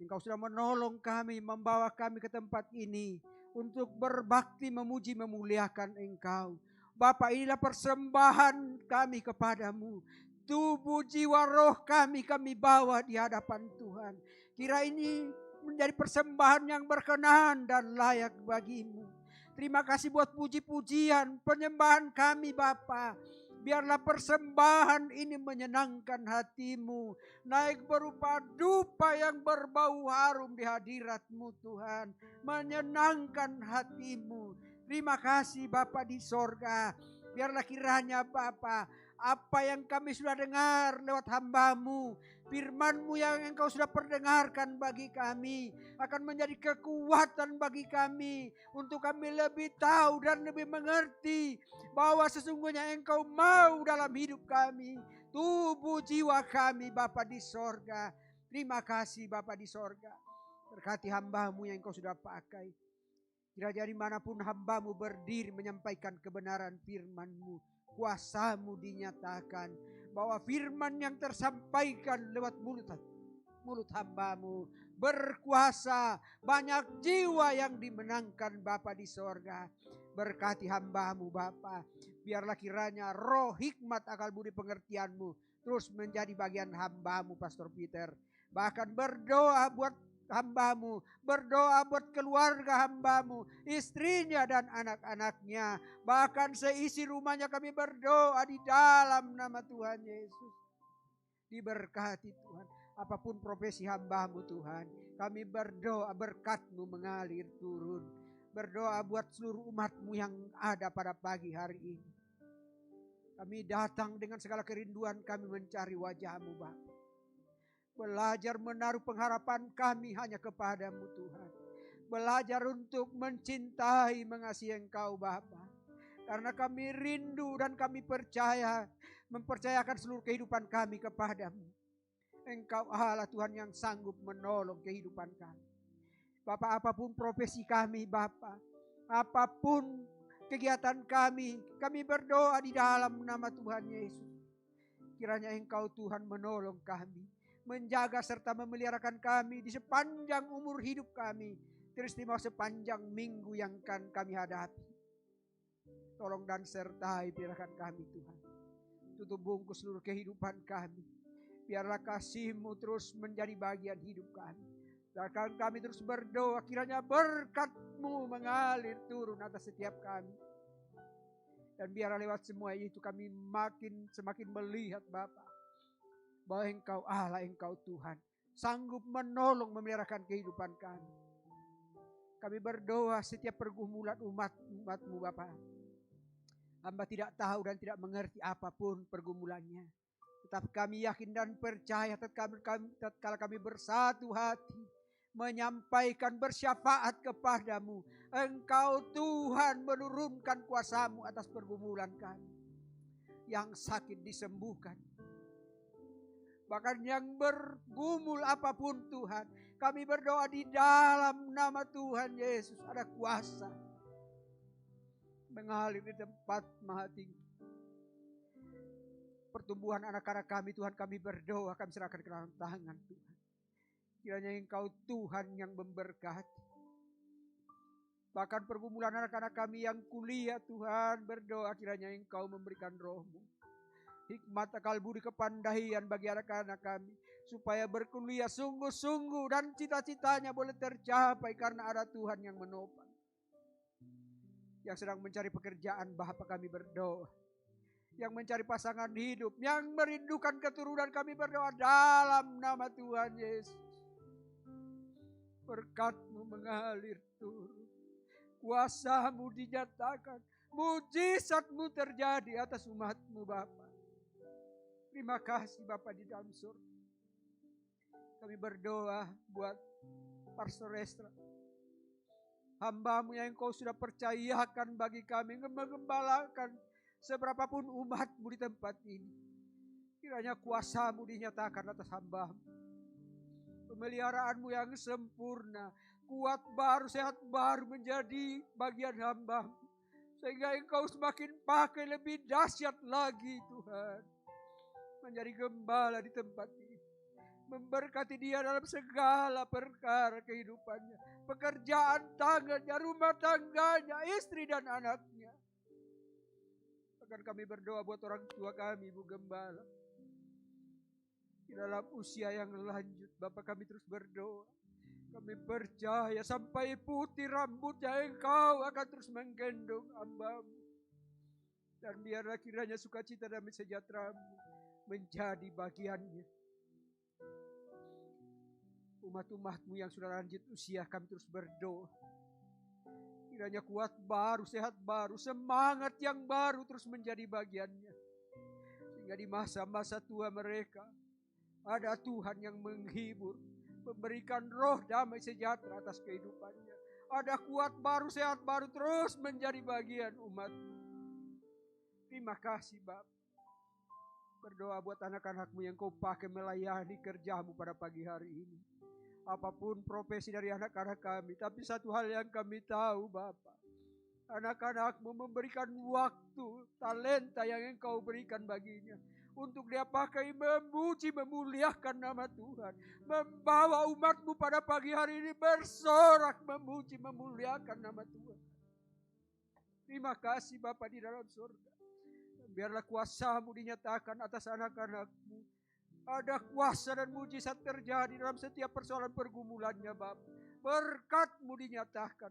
Engkau sudah menolong kami, membawa kami ke tempat ini untuk berbakti, memuji, memuliakan Engkau. Bapa, inilah persembahan kami kepadamu. Tubuh, jiwa, roh kami bawa di hadapan Tuhan. Kira ini menjadi persembahan yang berkenan dan layak bagimu. Terima kasih buat puji-pujian, penyembahan kami Bapa. Biarlah persembahan ini menyenangkan hatimu. Naik berupa dupa yang berbau harum di hadirat-Mu Tuhan. Menyenangkan hatimu. Terima kasih Bapa di sorga. Biarlah kiranya Bapa, apa yang kami sudah dengar lewat hamba-Mu, firman-Mu yang Engkau sudah perdengarkan bagi kami, akan menjadi kekuatan bagi kami, untuk kami lebih tahu dan lebih mengerti bahwa sesungguhnya Engkau mau dalam hidup kami, tubuh jiwa kami Bapa di sorga. Terima kasih Bapa di sorga. Berkati hamba-Mu yang Engkau sudah pakai. Kira-kira dimanapun hamba-Mu berdiri menyampaikan kebenaran firman-Mu, kuasa-Mu dinyatakan, bahwa firman yang tersampaikan lewat mulut hamba-Mu berkuasa, banyak jiwa yang dimenangkan Bapa di sorga. Berkati hamba-Mu Bapa, biarlah kiranya roh hikmat akal budi pengertian-Mu terus menjadi bagian hamba-Mu Pastor Peter. Bahkan berdoa buat hamba-Mu, berdoa buat keluarga hamba-Mu, istrinya dan anak-anaknya, bahkan seisi rumahnya kami berdoa di dalam nama Tuhan Yesus. Diberkati Tuhan, apapun profesi hamba-Mu Tuhan, kami berdoa berkat-Mu mengalir turun. Berdoa buat seluruh umat-Mu yang ada pada pagi hari ini. Kami datang dengan segala kerinduan kami mencari wajah-Mu Bapa. Belajar menaruh pengharapan kami hanya kepada-Mu Tuhan. Belajar untuk mencintai, mengasihi Engkau Bapa. Karena kami rindu dan kami percaya, mempercayakan seluruh kehidupan kami kepada-Mu. Engkau Allah Tuhan yang sanggup menolong kehidupan kami. Bapak, apapun profesi kami Bapak, apapun kegiatan kami berdoa di dalam nama Tuhan Yesus. Kiranya Engkau Tuhan menolong kami, menjaga serta memeliharakan kami di sepanjang umur hidup kami, teristimewa sepanjang minggu yang akan kami hadapi. Tolong dan sertai pilihkan kami Tuhan. Tutup bungkus seluruh kehidupan kami. Biarlah kasih-Mu terus menjadi bagian hidup kami. Dan kami terus berdoa kiranya berkat-Mu mengalir turun atas setiap kami. Dan biarlah lewat semua itu kami semakin melihat Bapa, bahwa Engkau Allah, Engkau Tuhan, sanggup menolong memeliharakan kehidupan kami. Kami berdoa setiap pergumulan umat-Mu Bapa. Hamba tidak tahu dan tidak mengerti apapun pergumulannya. Tetapi kami yakin dan percaya tatkala kami bersatu hati, menyampaikan bersyafaat kepada-Mu, Engkau Tuhan menurunkan kuasa-Mu atas pergumulan kami. Yang sakit disembuhkan. Bahkan yang bergumul apapun Tuhan, kami berdoa di dalam nama Tuhan Yesus, ada kuasa mengalir di tempat maha tinggi. Pertumbuhan anak-anak kami Tuhan, kami berdoa, kami serahkan ke dalam tangan Tuhan. Kiranya Engkau Tuhan yang memberkati. Bahkan pergumulan anak-anak kami yang kuliah Tuhan, berdoa kiranya Engkau memberikan roh-Mu, hikmat, akal budi, kepandaian bagi anak-anak kami, supaya berkuliah sungguh-sungguh dan cita-citanya boleh tercapai karena ada Tuhan yang menopang. Yang sedang mencari pekerjaan Bapa, kami berdoa. Yang mencari pasangan hidup, yang merindukan keturunan, kami berdoa dalam nama Tuhan Yesus. Berkat-Mu mengalir turun, kuasa-Mu dinyatakan, mujizat-Mu terjadi atas umat-Mu Bapa. Terima kasih Bapa di dalam surga. Kami berdoa buat Pastor Estra, hamba-Mu yang Engkau sudah percayakan bagi kami, mengembalakan seberapapun umat-Mu di tempat ini. Kiranya kuasa-Mu dinyatakan atas hamba-Mu. Pemeliharaan-Mu yang sempurna, kuat baru, sehat baru menjadi bagian hamba-Mu. Sehingga Engkau semakin pakai lebih dahsyat lagi Tuhan. Menjadi gembala di tempat ini. Memberkati dia dalam segala perkara kehidupannya. Pekerjaan tangannya, rumah tangganya, istri dan anaknya. Bahkan kami berdoa buat orang tua kami, Ibu Gembala. Di dalam usia yang lanjut, Bapak, kami terus berdoa. Kami percaya sampai putih rambutnya Engkau akan terus menggendong hamba-Mu. Dan biarlah kiranya sukacita dan sejahtera-Mu menjadi bagiannya. Umat-umat-Mu yang sudah lanjut usia, kami terus berdoa. Kiranya kuat baru, sehat baru, semangat yang baru terus menjadi bagiannya. Sehingga di masa-masa tua mereka, ada Tuhan yang menghibur, memberikan roh damai sejahtera atas kehidupannya. Ada kuat baru, sehat baru terus menjadi bagian umat-Mu. Terima kasih Bapak. Berdoa buat anak-anak-Mu yang Kau pakai melayani kerja-Mu pada pagi hari ini. Apapun profesi dari anak-anak kami, tapi satu hal yang kami tahu Bapak, Anak-anakmu memberikan waktu, talenta yang engkau berikan baginya. Untuk dia pakai memuji, memuliakan nama Tuhan. Membawa umatmu pada pagi hari ini bersorak, memuji, memuliakan nama Tuhan. Terima kasih Bapa di dalam surga. Biarlah kuasa-Mu dinyatakan atas anak-anak-Mu. Ada kuasa dan mujizat terjadi dalam setiap persoalan pergumulannya Bapa. Berkat-Mu dinyatakan.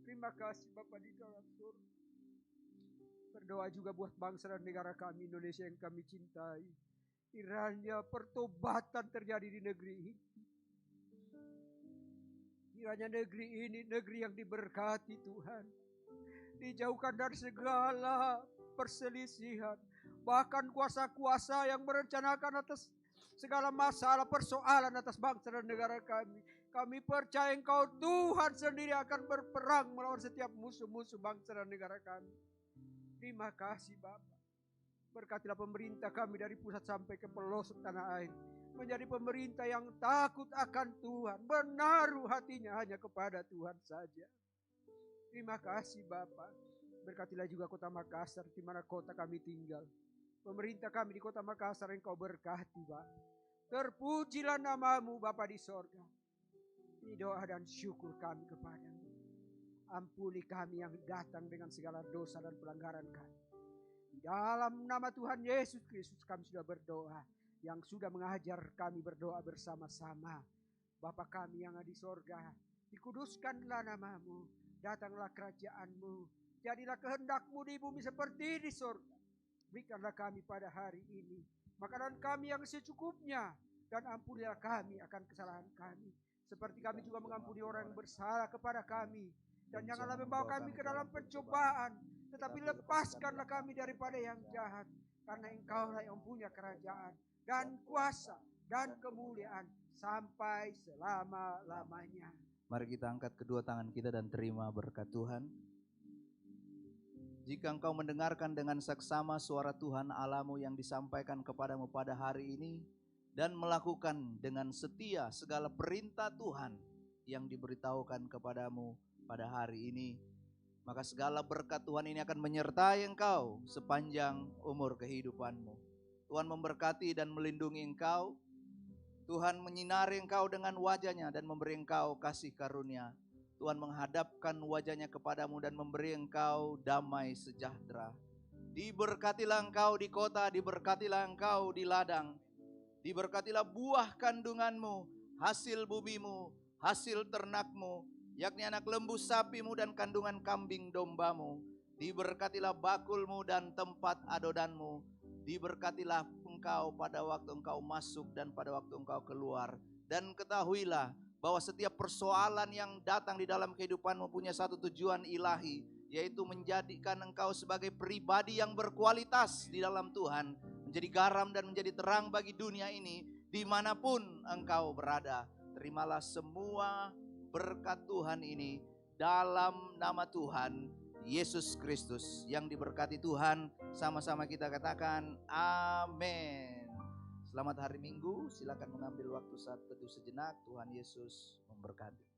Terima kasih Bapa di dalam surga. Berdoa juga buat bangsa dan negara kami Indonesia yang kami cintai. Kiranya pertobatan terjadi di negeri ini. Kiranya negeri ini negeri yang diberkati Tuhan. Dijauhkan dari segala perselisihan. Bahkan kuasa-kuasa yang merencanakan atas segala masalah persoalan atas bangsa dan negara kami. Kami percaya Engkau Tuhan sendiri akan berperang melawan setiap musuh-musuh bangsa dan negara kami. Terima kasih Bapak. Berkatilah pemerintah kami dari pusat sampai ke pelosok tanah air. Menjadi pemerintah yang takut akan Tuhan. Menaruh hatinya hanya kepada Tuhan saja. Terima kasih Bapak. Berkatilah juga kota Makassar di mana kota kami tinggal. Pemerintah kami di kota Makassar Engkau berkati Bapak. Terpujilah nama-Mu Bapa di sorga. Ini doa dan syukur kami kepadamu. Ampuni kami yang datang dengan segala dosa dan pelanggaran kami. Dalam nama Tuhan Yesus Kristus kami sudah berdoa. Yang sudah mengajar kami berdoa bersama-sama. Bapa kami yang ada di sorga. Dikuduskanlah nama-Mu. Datanglah kerajaan-Mu. Jadilah kehendak-Mu di bumi seperti di sorga. Berikanlah kami pada hari ini makanan kami yang secukupnya. Dan ampunilah kami akan kesalahan kami. Seperti kami juga mengampuni orang yang bersalah kepada kami. Dan janganlah membawa kami ke dalam pencobaan. Tetapi lepaskanlah kami daripada yang jahat. Karena Engkaulah yang punya kerajaan. Dan kuasa. Dan kemuliaan. Sampai selama-lamanya. Mari kita angkat kedua tangan kita dan terima berkat Tuhan. Jika engkau mendengarkan dengan seksama suara Tuhan Allahmu yang disampaikan kepadamu pada hari ini, dan melakukan dengan setia segala perintah Tuhan yang diberitahukan kepadamu pada hari ini, maka segala berkat Tuhan ini akan menyertai engkau sepanjang umur kehidupanmu. Tuhan memberkati dan melindungi engkau. Tuhan menyinari engkau dengan wajah-Nya dan memberi engkau kasih karunia. Tuhan menghadapkan wajah-Nya kepadamu dan memberi engkau damai sejahtera. Diberkatilah engkau di kota, diberkatilah engkau di ladang. Diberkatilah buah kandunganmu, hasil bumimu, hasil ternakmu, yakni anak lembu sapimu dan kandungan kambing dombamu. Diberkatilah bakulmu dan tempat adodanmu. Diberkatilah engkau pada waktu engkau masuk dan pada waktu engkau keluar. Dan ketahuilah bahwa setiap persoalan yang datang di dalam kehidupanmu punya satu tujuan ilahi, yaitu menjadikan engkau sebagai pribadi yang berkualitas di dalam Tuhan, menjadi garam dan menjadi terang bagi dunia ini dimanapun engkau berada. Terimalah semua berkat Tuhan ini dalam nama Tuhan Yesus Kristus. Yang diberkati Tuhan, sama-sama kita katakan amin. Selamat hari Minggu, silakan mengambil waktu saat teduh sejenak. Tuhan Yesus memberkati.